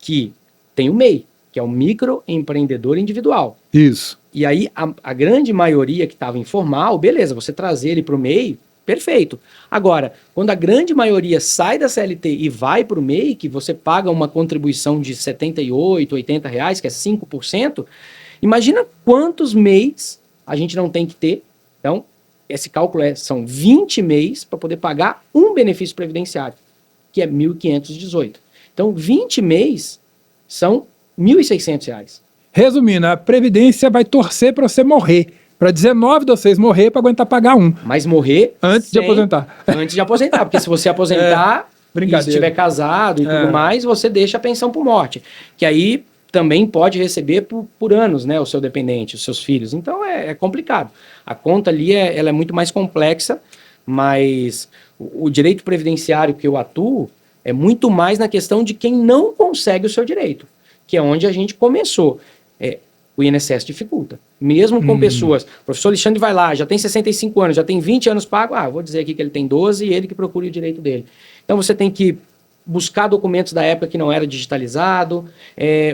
que tem o MEI, que é o microempreendedor individual. Isso. E aí a grande maioria que estava informal, beleza, você trazer ele para o MEI, perfeito. Agora, quando a grande maioria sai da CLT e vai para o MEI, que você paga uma contribuição de R$78, R$80, que é 5%, imagina quantos MEIs a gente não tem que ter. Então, esse cálculo são 20 MEIs para poder pagar um benefício previdenciário, que é R$ 1.518. Então, 20 MEIs são R$ 1.600. Resumindo, a Previdência vai torcer para você morrer. Para 19 de vocês morrer para aguentar pagar um. Mas morrer antes de aposentar. Antes de aposentar, porque se você aposentar e estiver casado e tudo mais, você deixa a pensão por morte. Que aí também pode receber por anos, né, o seu dependente, os seus filhos. Então é complicado. A conta ali ela é muito mais complexa, mas o direito previdenciário que eu atuo é muito mais na questão de quem não consegue o seu direito, que é onde a gente começou. O INSS dificulta. Mesmo com pessoas... O professor Alexandre vai lá, já tem 65 anos, já tem 20 anos pago, vou dizer aqui que ele tem 12 e ele que procure o direito dele. Então você tem que buscar documentos da época que não era digitalizado,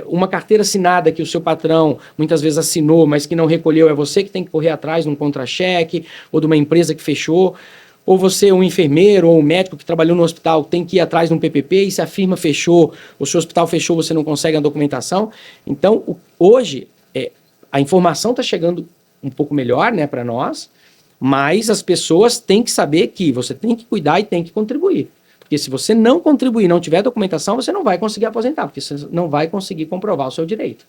uma carteira assinada que o seu patrão muitas vezes assinou, mas que não recolheu, é você que tem que correr atrás de um contra-cheque ou de uma empresa que fechou, ou você, um enfermeiro ou um médico que trabalhou no hospital, tem que ir atrás de um PPP e se a firma fechou, ou se o hospital fechou, você não consegue a documentação. Então, hoje, a informação está chegando um pouco melhor, né, para nós, mas as pessoas têm que saber que você tem que cuidar e tem que contribuir. Porque se você não contribuir, não tiver documentação, você não vai conseguir aposentar, porque você não vai conseguir comprovar o seu direito.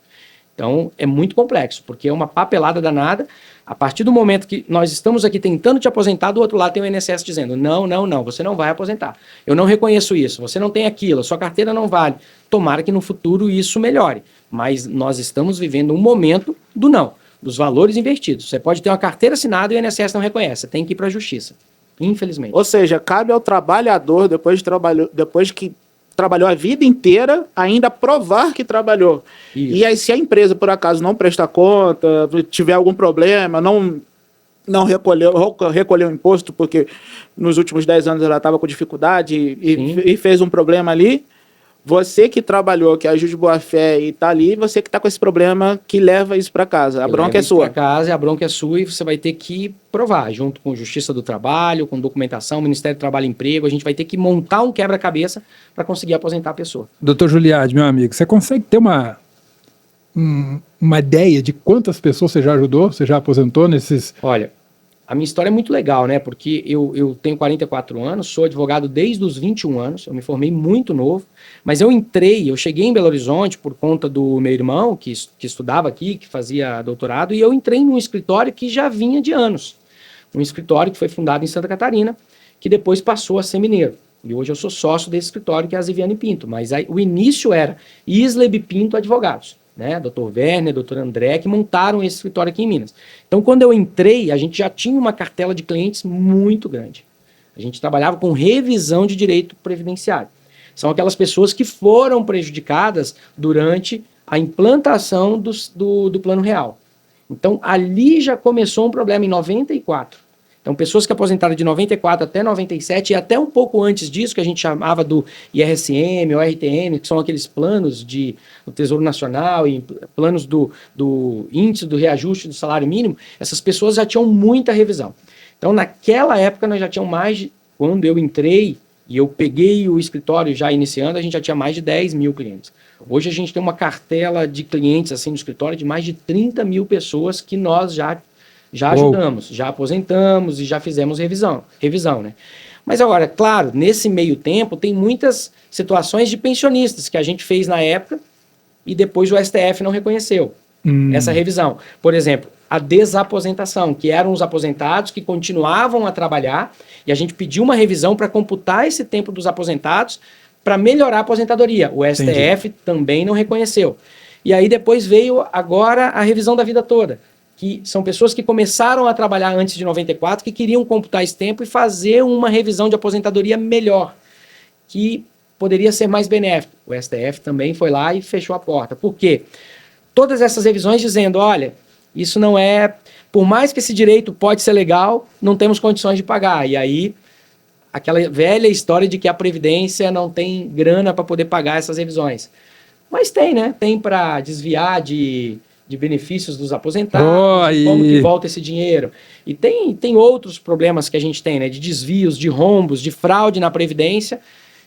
Então, é muito complexo, porque é uma papelada danada. A partir do momento que nós estamos aqui tentando te aposentar, do outro lado tem o INSS dizendo, não, você não vai aposentar. Eu não reconheço isso, você não tem aquilo, a sua carteira não vale. Tomara que no futuro isso melhore. Mas nós estamos vivendo um momento do não, dos valores invertidos. Você pode ter uma carteira assinada e o INSS não reconhece, você tem que ir para a justiça. Infelizmente. Ou seja, cabe ao trabalhador, depois que trabalhou a vida inteira, ainda provar que trabalhou. Isso. E aí, se a empresa, por acaso, não prestar conta, tiver algum problema, não recolheu o imposto, porque nos últimos 10 anos ela estava com dificuldade e fez um problema ali, você que trabalhou, que ajude de boa fé e está ali, você que está com esse problema que leva isso para casa. A bronca é sua. A bronca é sua e você vai ter que provar, junto com Justiça do Trabalho, com documentação, Ministério do Trabalho e Emprego, a gente vai ter que montar um quebra-cabeça para conseguir aposentar a pessoa. Doutor Juliade, meu amigo, você consegue ter uma ideia de quantas pessoas você já ajudou, você já aposentou nesses... Olha, a minha história é muito legal, né? Porque eu tenho 44 anos, sou advogado desde os 21 anos, eu me formei muito novo, mas eu cheguei em Belo Horizonte por conta do meu irmão, que estudava aqui, que fazia doutorado, e eu entrei num escritório que já vinha de anos. Um escritório que foi fundado em Santa Catarina, que depois passou a ser mineiro. E hoje eu sou sócio desse escritório, que é a Ziviane Pinto, mas aí, o início era Isleb Pinto Advogados. Né, Dr. Werner, Dr. André, que montaram esse escritório aqui em Minas. Então, quando eu entrei, a gente já tinha uma cartela de clientes muito grande. A gente trabalhava com revisão de direito previdenciário. São aquelas pessoas que foram prejudicadas durante a implantação do Plano Real. Então, ali já começou um problema em 94. Então, pessoas que aposentaram de 94 até 97 e até um pouco antes disso, que a gente chamava do IRSM ou RTM, que são aqueles planos do Tesouro Nacional e planos do índice do reajuste do salário mínimo, essas pessoas já tinham muita revisão. Então, naquela época, nós já tínhamos quando eu entrei e eu peguei o escritório já iniciando, a gente já tinha mais de 10 mil clientes. Hoje a gente tem uma cartela de clientes assim no escritório de mais de 30 mil pessoas que nós já ajudamos, já aposentamos e já fizemos revisão, né? Mas agora, claro, nesse meio tempo tem muitas situações de pensionistas que a gente fez na época e depois o STF não reconheceu essa revisão. Por exemplo, a desaposentação, que eram os aposentados que continuavam a trabalhar e a gente pediu uma revisão para computar esse tempo dos aposentados para melhorar a aposentadoria. O STF também não reconheceu. E aí depois veio agora a revisão da vida toda, que são pessoas que começaram a trabalhar antes de 94, que queriam computar esse tempo e fazer uma revisão de aposentadoria melhor, que poderia ser mais benéfico. O STF também foi lá e fechou a porta. Por quê? Todas essas revisões dizendo, olha, isso não é... Por mais que esse direito pode ser legal, não temos condições de pagar. E aí, aquela velha história de que a Previdência não tem grana para poder pagar essas revisões. Mas tem, né? Tem para desviar de benefícios dos aposentados, como que volta esse dinheiro. E tem outros problemas que a gente tem, né? De desvios, de rombos, de fraude na Previdência,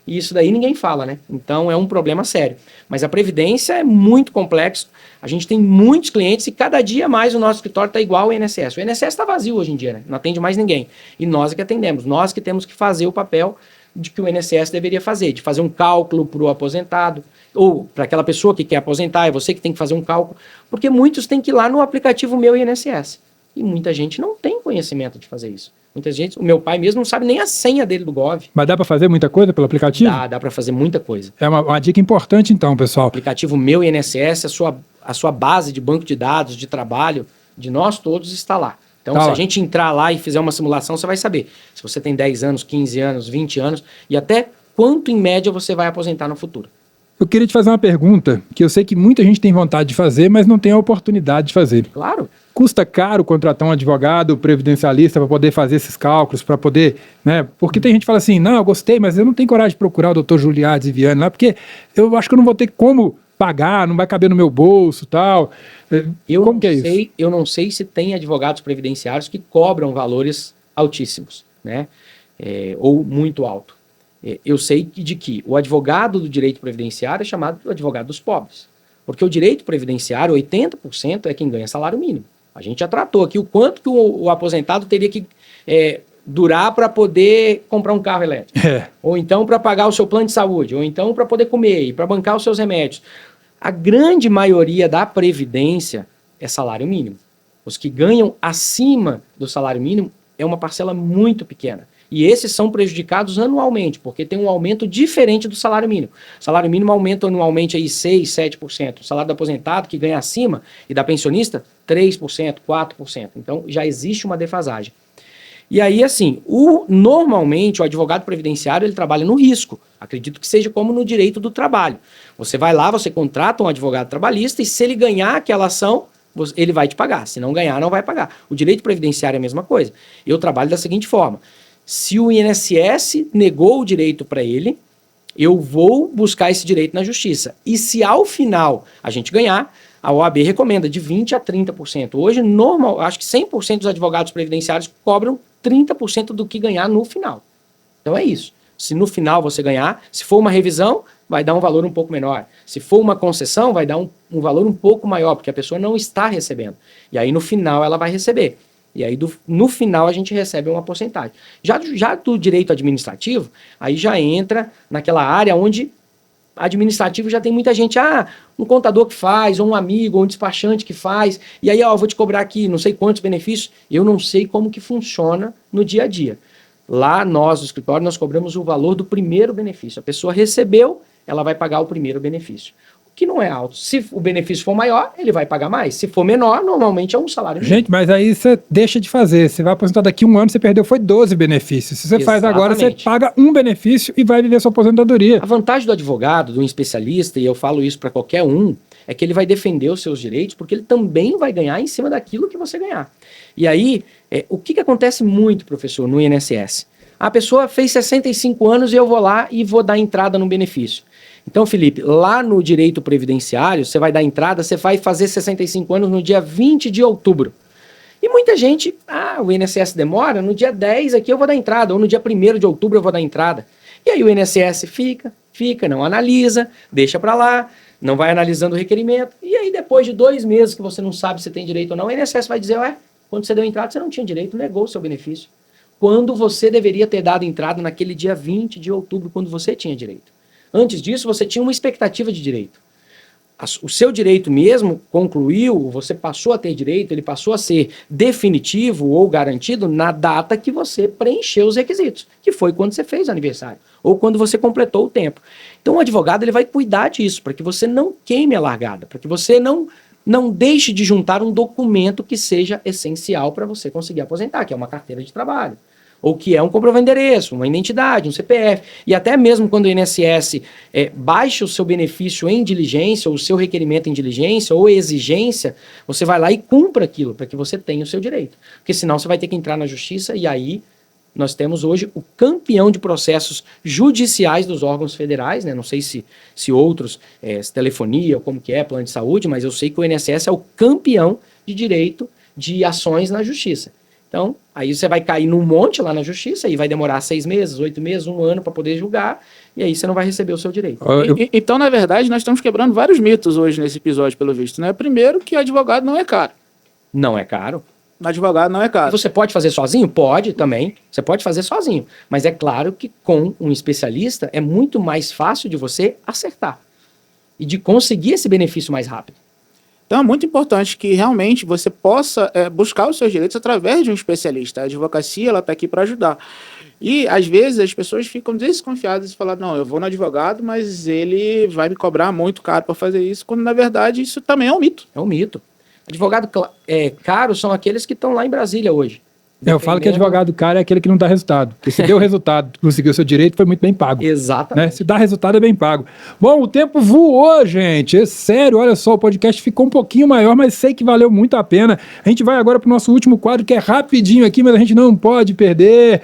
e isso daí ninguém fala, né? Então é um problema sério. Mas a Previdência é muito complexo, a gente tem muitos clientes e cada dia mais o nosso escritório está igual ao INSS. O INSS está vazio hoje em dia, né? Não atende mais ninguém. E nós é que atendemos, nós que temos que fazer o papel de que o INSS deveria fazer, de fazer um cálculo para o aposentado, ou para aquela pessoa que quer aposentar, é você que tem que fazer um cálculo, porque muitos têm que ir lá no aplicativo Meu INSS, e muita gente não tem conhecimento de fazer isso. Muita gente, o meu pai mesmo não sabe nem a senha dele do Gov. Mas dá para fazer muita coisa pelo aplicativo? Dá para fazer muita coisa. É uma dica importante então, pessoal. O aplicativo Meu INSS, a sua base de banco de dados, de trabalho, de nós todos está lá. Então, se a gente entrar lá e fizer uma simulação, você vai saber se você tem 10 anos, 15 anos, 20 anos e até quanto, em média, você vai aposentar no futuro. Eu queria te fazer uma pergunta que eu sei que muita gente tem vontade de fazer, mas não tem a oportunidade de fazer. Claro. Custa caro contratar um advogado previdencialista para poder fazer esses cálculos, para poder, né? Porque tem gente que fala assim, não, eu gostei, mas eu não tenho coragem de procurar o doutor Juliade Ziviane lá, porque eu acho que eu não vou ter como pagar, não vai caber no meu bolso e tal. Como que é isso? Eu não sei se tem advogados previdenciários que cobram valores altíssimos, né? Ou muito alto. Eu sei de que o advogado do direito previdenciário é chamado de advogado dos pobres. Porque o direito previdenciário, 80% é quem ganha salário mínimo. A gente já tratou aqui o quanto que o aposentado teria que durar para poder comprar um carro elétrico. Ou então para pagar o seu plano de saúde, ou então para poder comer e para bancar os seus remédios. A grande maioria da Previdência é salário mínimo. Os que ganham acima do salário mínimo é uma parcela muito pequena. E esses são prejudicados anualmente, porque tem um aumento diferente do salário mínimo. O salário mínimo aumenta anualmente aí 6%, 7%. O salário do aposentado, que ganha acima, e da pensionista, 3%, 4%. Então, já existe uma defasagem. E aí, assim, normalmente o advogado previdenciário ele trabalha no risco. Acredito que seja como no direito do trabalho. Você vai lá, você contrata um advogado trabalhista e se ele ganhar aquela ação, ele vai te pagar. Se não ganhar, não vai pagar. O direito previdenciário é a mesma coisa. Eu trabalho da seguinte forma. Se o INSS negou o direito para ele, eu vou buscar esse direito na justiça. E se ao final a gente ganhar, a OAB recomenda de 20% a 30%. Hoje, acho que 100% dos advogados previdenciários cobram 30% do que ganhar no final. Então é isso. Se no final você ganhar, se for uma revisão, vai dar um valor um pouco menor. Se for uma concessão, vai dar um valor um pouco maior, porque a pessoa não está recebendo. E aí no final ela vai receber. E aí no final a gente recebe uma porcentagem. Já do direito administrativo, aí já entra naquela área onde administrativo já tem muita gente, um contador que faz, ou um amigo, ou um despachante que faz, e aí eu vou te cobrar aqui não sei quantos benefícios. Eu não sei como que funciona no dia a dia. Lá nós, no escritório, nós cobramos o valor do primeiro benefício. A pessoa recebeu, ela vai pagar o primeiro benefício. O que não é alto. Se o benefício for maior, ele vai pagar mais. Se for menor, normalmente é um salário mínimo. Gente, mas aí você deixa de fazer. Você vai aposentar daqui a um ano, você perdeu, foi 12 benefícios. Se você faz agora, você paga um benefício e vai viver sua aposentadoria. A vantagem do advogado, do especialista, e eu falo isso para qualquer um, é que ele vai defender os seus direitos, porque ele também vai ganhar em cima daquilo que você ganhar. E aí, o que acontece muito, professor, no INSS? A pessoa fez 65 anos e eu vou lá e vou dar entrada no benefício. Então, Felipe, lá no direito previdenciário, você vai dar entrada, você vai fazer 65 anos no dia 20 de outubro. E muita gente, o INSS demora, no dia 10 aqui eu vou dar entrada, ou no dia 1º de outubro eu vou dar entrada. E aí o INSS fica, não analisa, deixa para lá, não vai analisando o requerimento. E aí depois de 2 meses que você não sabe se tem direito ou não, o INSS vai dizer, quando você deu entrada você não tinha direito, negou o seu benefício. Quando você deveria ter dado entrada naquele dia 20 de outubro, quando você tinha direito. Antes disso, você tinha uma expectativa de direito. O seu direito mesmo concluiu, você passou a ter direito, ele passou a ser definitivo ou garantido na data que você preencheu os requisitos, que foi quando você fez o aniversário, ou quando você completou o tempo. Então o advogado ele vai cuidar disso, para que você não queime a largada, para que você não deixe de juntar um documento que seja essencial para você conseguir aposentar, que é uma carteira de trabalho. Ou que é um comprovante de endereço, uma identidade, um CPF. E até mesmo quando o INSS baixa o seu benefício em diligência, ou o seu requerimento em diligência, ou exigência, você vai lá e cumpra aquilo, para que você tenha o seu direito. Porque senão você vai ter que entrar na justiça, e aí nós temos hoje o campeão de processos judiciais dos órgãos federais, né? Não sei se outros, se telefonia, ou como que é, plano de saúde, mas eu sei que o INSS é o campeão de direito de ações na justiça. Então, aí você vai cair num monte lá na justiça e vai demorar 6 meses, 8 meses, 1 ano para poder julgar, e aí você não vai receber o seu direito. Então, na verdade, nós estamos quebrando vários mitos hoje nesse episódio, pelo visto, né? Primeiro, que advogado não é caro. Não é caro. Advogado não é caro. Você pode fazer sozinho? Pode também. Você pode fazer sozinho. Mas é claro que com um especialista é muito mais fácil de você acertar e de conseguir esse benefício mais rápido. Então é muito importante que realmente você possa buscar os seus direitos através de um especialista. A advocacia está aqui para ajudar. E às vezes as pessoas ficam desconfiadas e falam, não, eu vou no advogado, mas ele vai me cobrar muito caro para fazer isso, quando na verdade isso também é um mito. É um mito. Advogado caro são aqueles que estão lá em Brasília hoje. Eu falo que advogado caro é aquele que não dá resultado. Porque se deu resultado, conseguiu o seu direito, foi muito bem pago. Exatamente. Né? Se dá resultado, é bem pago. Bom, o tempo voou, gente. É sério, olha só, o podcast ficou um pouquinho maior, mas sei que valeu muito a pena. A gente vai agora para o nosso último quadro, que é rapidinho aqui, mas a gente não pode perder.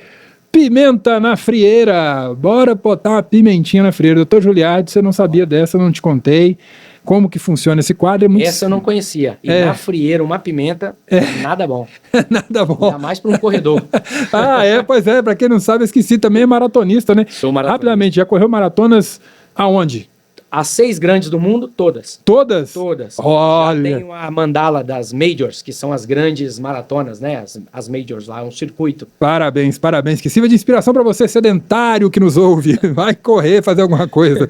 Pimenta na frieira. Bora botar uma pimentinha na frieira. Doutor Juliardi, você não sabia dessa, eu não te contei. Como que funciona esse quadro? É muito... Essa eu não conhecia. E na frieira, uma pimenta, nada bom. Nada bom. Ainda mais para um corredor. Pois é. Para quem não sabe, esqueci, também é maratonista, né? Sou maratonista. Rapidamente, já correu maratonas aonde? As 6 grandes do mundo, todas. Todas? Todas. Olha. Já tenho a mandala das Majors, que são as grandes maratonas, né? As Majors lá, um circuito. Parabéns. Que sirva de inspiração para você, sedentário que nos ouve. Vai correr, fazer alguma coisa.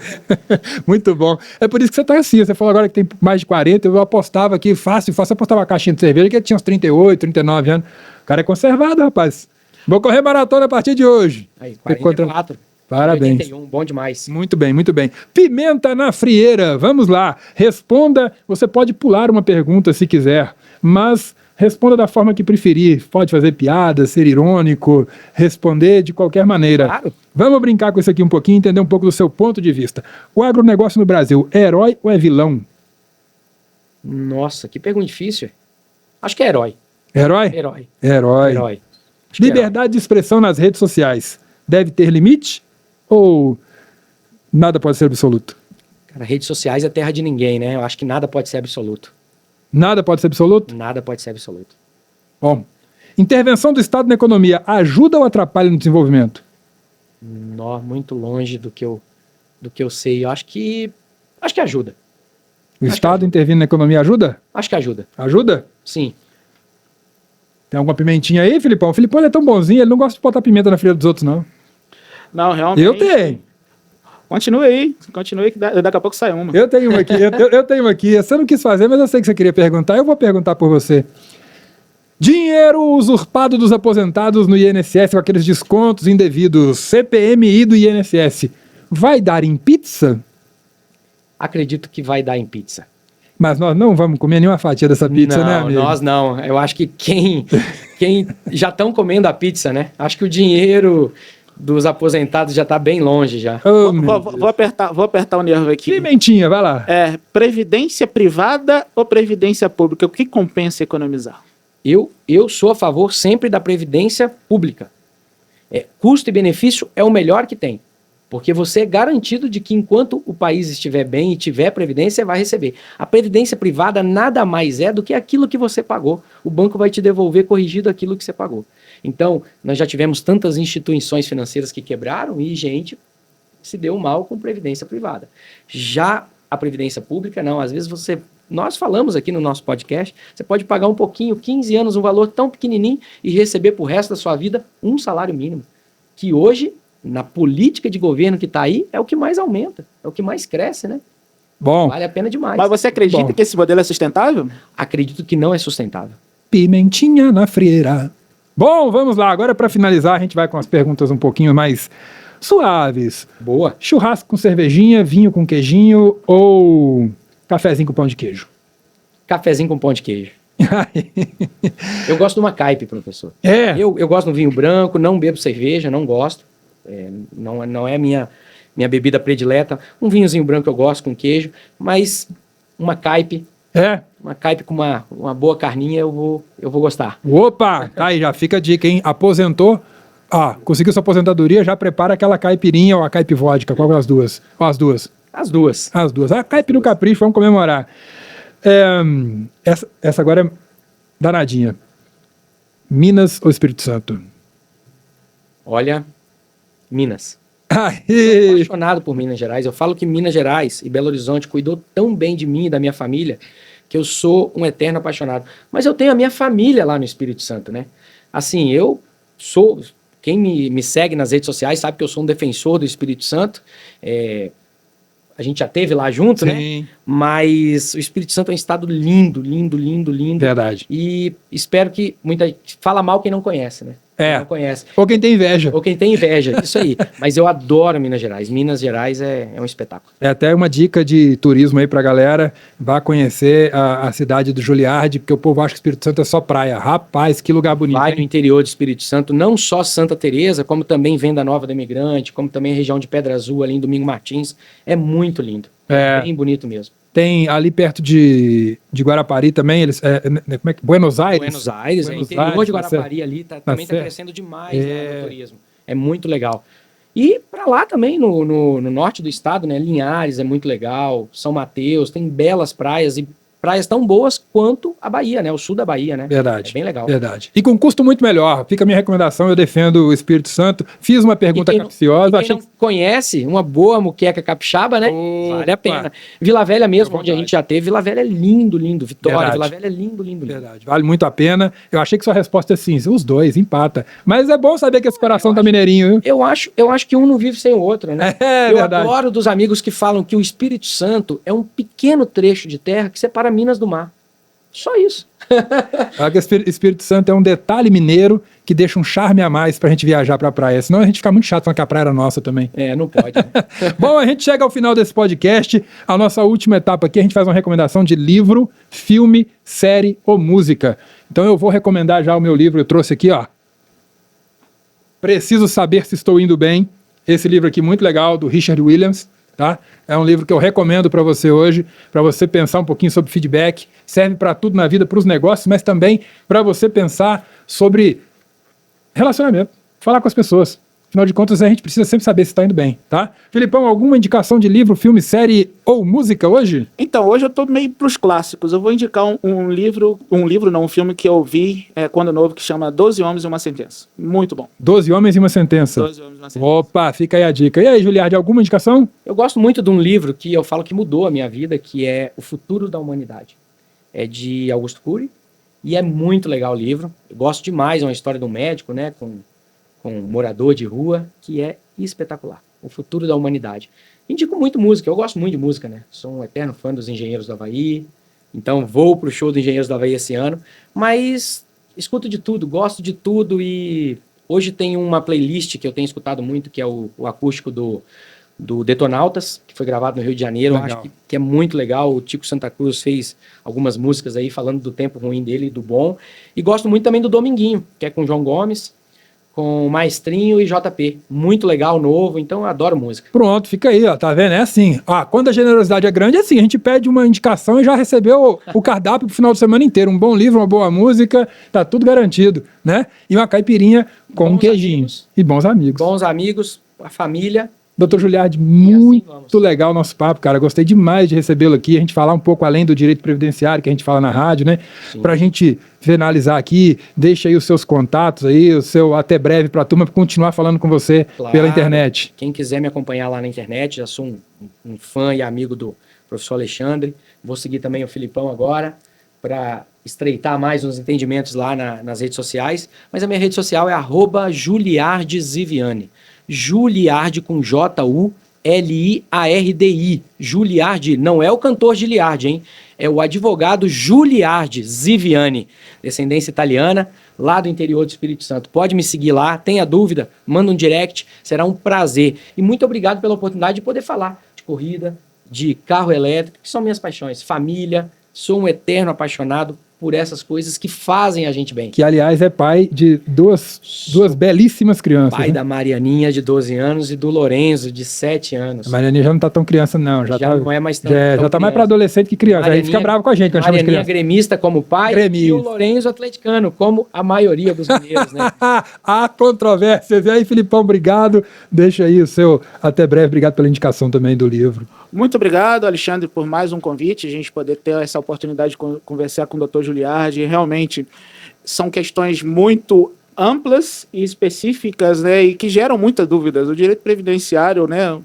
Muito bom. É por isso que você tá assim. Você falou agora que tem mais de 40. Eu apostava aqui, fácil. Eu apostava uma caixinha de cerveja que tinha uns 38, 39 anos. O cara é conservado, rapaz. Vou correr maratona a partir de hoje. Aí, 44. Parabéns. 81, bom demais. Muito bem. Pimenta na frieira, vamos lá. Responda, você pode pular uma pergunta se quiser, mas Responda da forma que preferir. Pode fazer piada, ser irônico, responder de qualquer maneira. Claro. Vamos brincar com isso aqui um pouquinho, entender um pouco do seu ponto de vista. O agronegócio no Brasil é herói ou é vilão? Nossa, que pergunta difícil. Acho que é herói. Herói? Herói. Herói. Herói. Acho que é Liberdade de expressão nas redes sociais deve ter limite ou nada pode ser absoluto? Cara, redes sociais é terra de ninguém, né? Eu acho que nada pode ser absoluto. Nada pode ser absoluto? Nada pode ser absoluto. Bom, intervenção do Estado na economia ajuda ou atrapalha no desenvolvimento? Muito longe do que eu sei. Eu acho que ajuda. O Estado intervindo na economia ajuda? Acho que ajuda. Ajuda? Sim. Tem alguma pimentinha aí, Filipão? O Filipão ele é tão bonzinho, ele não gosta de botar pimenta na filha dos outros, não. Não, realmente. Eu tenho. Continue aí que daqui a pouco sai uma. Eu tenho uma aqui, eu tenho uma aqui. Você não quis fazer, mas eu sei que você queria perguntar. Eu vou perguntar por você. Dinheiro usurpado dos aposentados no INSS com aqueles descontos indevidos, CPMI do INSS, vai dar em pizza? Acredito que vai dar em pizza. Mas nós não vamos comer nenhuma fatia dessa pizza, né, amigo? Nós não. Eu acho que quem já estão comendo a pizza, né? Acho que o dinheiro dos aposentados já está bem longe já. Oh, Vou apertar o nervo aqui. Pimentinha, vai lá. Previdência privada ou previdência pública? O que compensa economizar? Eu sou a favor sempre da previdência pública. Custo e benefício é o melhor que tem. Porque você é garantido de que enquanto o país estiver bem e tiver previdência, vai receber. A previdência privada nada mais é do que aquilo que você pagou. O banco vai te devolver corrigido aquilo que você pagou. Então, nós já tivemos tantas instituições financeiras que quebraram e gente se deu mal com previdência privada. Já a previdência pública, não. Às vezes nós falamos aqui no nosso podcast, você pode pagar um pouquinho, 15 anos, um valor tão pequenininho e receber pro resto da sua vida um salário mínimo. Que hoje, na política de governo que está aí, é o que mais aumenta, é o que mais cresce, né? Bom. Vale a pena demais. Mas você acredita que esse modelo é sustentável? Acredito que não é sustentável. Pimentinha na frieira. Bom, vamos lá. Agora, para finalizar, a gente vai com as perguntas um pouquinho mais suaves. Boa. Churrasco com cervejinha, vinho com queijinho ou cafezinho com pão de queijo? Cafezinho com pão de queijo. Eu gosto de uma caipe, professor. Eu gosto de um vinho branco, não bebo cerveja, não gosto. Não é minha bebida predileta. Um vinhozinho branco eu gosto com queijo, mas uma caipe. Uma caipe com uma boa carninha eu vou gostar. Opa! Aí já fica a dica, hein? Aposentou. Conseguiu sua aposentadoria, já prepara aquela caipirinha ou a caipe vodka. Qual das duas? Ou as duas? As duas. As duas. A caipe no capricho, vamos comemorar. Essa agora é danadinha. Minas ou Espírito Santo? Olha, Minas. Sou apaixonado por Minas Gerais. Eu falo que Minas Gerais e Belo Horizonte cuidou tão bem de mim e da minha família que eu sou um eterno apaixonado. Mas eu tenho a minha família lá no Espírito Santo, né? Assim, eu sou... Quem me segue nas redes sociais sabe que eu sou um defensor do Espírito Santo. A gente já esteve lá junto, sim, né? Mas o Espírito Santo é um estado lindo, lindo, lindo, lindo. Verdade. E espero que muita gente... Fala mal quem não conhece, né? Não conhece. Ou quem tem inveja. Ou quem tem inveja, isso aí. Mas eu adoro Minas Gerais. Minas Gerais é um espetáculo. É até uma dica de turismo aí pra galera. Vá conhecer a cidade do Juliardi, porque o povo acha que o Espírito Santo é só praia. Rapaz, que lugar bonito. Vai no interior do Espírito Santo, não só Santa Teresa, como também Venda Nova do Imigrante, como também a região de Pedra Azul, ali em Domingo Martins. É muito lindo. Bem bonito mesmo. Tem ali perto de Guarapari também, como é que? Buenos Aires? Buenos Aires, interior de Guarapari ali, também está crescendo demais no turismo. É muito legal. E para lá também, no norte do estado, né? Linhares é muito legal, São Mateus, tem belas praias e praias tão boas quanto a Bahia, né? O sul da Bahia, né? Verdade. É bem legal. Verdade. E com custo muito melhor. Fica a minha recomendação, eu defendo o Espírito Santo. Fiz uma pergunta capciosa. Quem não conhece uma boa muqueca capixaba, né? Vale a pena. Vila Velha mesmo, onde a gente já teve. Vila Velha é lindo, lindo. Vitória, verdade. Vila Velha é lindo, lindo, lindo. Verdade. Vale muito a pena. Eu achei que sua resposta é sim. Os dois, empata. Mas é bom saber que esse coração tá mineirinho, viu? Eu acho que um não vive sem o outro, né? Eu verdade. Adoro dos amigos que falam que o Espírito Santo é um pequeno trecho de terra que separa Minas do mar. Só isso. O Espírito Santo é um detalhe mineiro que deixa um charme a mais pra gente viajar pra praia. Senão a gente fica muito chato falando que a praia era nossa também. Não pode. Né? Bom, a gente chega ao final desse podcast. A nossa última etapa aqui, a gente faz uma recomendação de livro, filme, série ou música. Então eu vou recomendar já o meu livro. Eu trouxe aqui, ó. Preciso Saber Se Estou Indo Bem. Esse livro aqui muito legal, do Richard Williams. Tá? É um livro que eu recomendo para você hoje, para você pensar um pouquinho sobre feedback. Serve para tudo na vida, para os negócios, mas também para você pensar sobre relacionamento, falar com as pessoas. Afinal de contas, a gente precisa sempre saber se está indo bem, tá? Filipão, alguma indicação de livro, filme, série ou música hoje? Então, hoje eu tô meio pros clássicos. Eu vou indicar um filme que eu vi quando novo, que chama 12 Homens e uma Sentença. Muito bom. 12 Homens e uma Sentença. 12 Homens e uma Sentença. Opa, fica aí a dica. E aí, Juliardi, alguma indicação? Eu gosto muito de um livro que eu falo que mudou a minha vida, que é O Futuro da Humanidade. É de Augusto Cury e é muito legal o livro. Eu gosto demais, é uma história de um médico, né, com um morador de rua, que é espetacular. O Futuro da Humanidade. Indico muito música, eu gosto muito de música, né? Sou um eterno fã dos Engenheiros do Havaí, então vou pro show dos Engenheiros do Havaí esse ano, mas escuto de tudo, gosto de tudo e hoje tem uma playlist que eu tenho escutado muito, que é o acústico do Detonautas, que foi gravado no Rio de Janeiro. Legal. Eu acho que é muito legal. O Tico Santa Cruz fez algumas músicas aí falando do tempo ruim dele e do bom. E gosto muito também do Dominguinho, que é com João Gomes, com Maestrinho e JP. Muito legal, novo, então eu adoro música. Pronto, fica aí, ó, tá vendo? É assim. Quando a generosidade é grande, é assim, a gente pede uma indicação e já recebeu o cardápio pro final de semana inteiro. Um bom livro, uma boa música, tá tudo garantido, né? E uma caipirinha com um queijinho. Amigos. E bons amigos. Bons amigos, a família. Doutor Juliardi, assim muito legal o nosso papo, cara. Gostei demais de recebê-lo aqui. A gente falar um pouco além do direito previdenciário que a gente fala na rádio, né? Sim. Pra gente finalizar aqui, deixa aí os seus contatos aí, o seu até breve pra turma continuar falando com você pela internet. Quem quiser me acompanhar lá na internet, já sou um fã e amigo do professor Alexandre. Vou seguir também o Filipão agora para estreitar mais os entendimentos lá nas redes sociais. Mas a minha rede social é @JuliardiZiviani. Juliardi com Juliardi. Juliardi, não é o cantor Giliardi, hein? É o advogado Juliardi Ziviani, descendência italiana, lá do interior do Espírito Santo. Pode me seguir lá, tenha dúvida, manda um direct, será um prazer. E muito obrigado pela oportunidade de poder falar de corrida, de carro elétrico, que são minhas paixões. Família, sou um eterno apaixonado por essas coisas que fazem a gente bem. Que, aliás, é pai de duas belíssimas crianças. Pai, né? Da Marianinha, de 12 anos, e do Lorenzo, de 7 anos. A Marianinha já não tá tão criança, não. Já não é mais tão já tá mais para adolescente que criança. Aí fica bravo com a gente quando chama de criança. Gremista como pai, gremista. E o Lorenzo atleticano, como a maioria dos mineiros, né? Há controvérsias. E aí, Filipão, obrigado. Deixa aí o seu até breve. Obrigado pela indicação também do livro. Muito obrigado, Alexandre, por mais um convite, a gente poder ter essa oportunidade de conversar com o Dr. Juliardi. Realmente são questões muito amplas e específicas, né, e que geram muitas dúvidas. O direito previdenciário, né,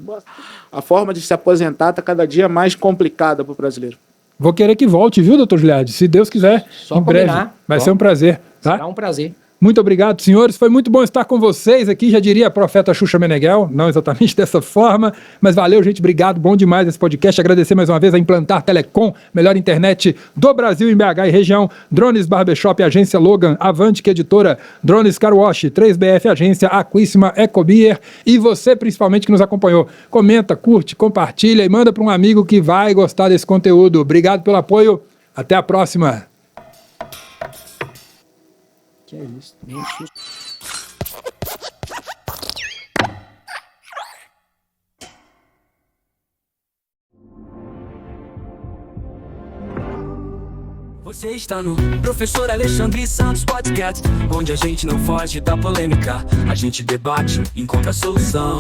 a forma de se aposentar está cada dia mais complicada para o brasileiro. Vou querer que volte, viu, doutor Juliardi? Se Deus quiser, só em breve. Vai ser um prazer. Tá? Será um prazer. Muito obrigado, senhores. Foi muito bom estar com vocês aqui. Já diria a profeta Xuxa Meneghel, não exatamente dessa forma, mas valeu, gente. Obrigado. Bom demais esse podcast. Agradecer mais uma vez a Implantar Telecom, melhor internet do Brasil em BH e região. Drones Barbershop, Agência Logan, Avante, que editora, Drones Car Wash, 3BF Agência, Aquíssima, Ecobier e você, principalmente, que nos acompanhou. Comenta, curte, compartilha e manda para um amigo que vai gostar desse conteúdo. Obrigado pelo apoio. Até a próxima. Que é isso? Você está no Professor Alexandre Santos Podcast, onde a gente não foge da polêmica, a gente debate, encontra a solução.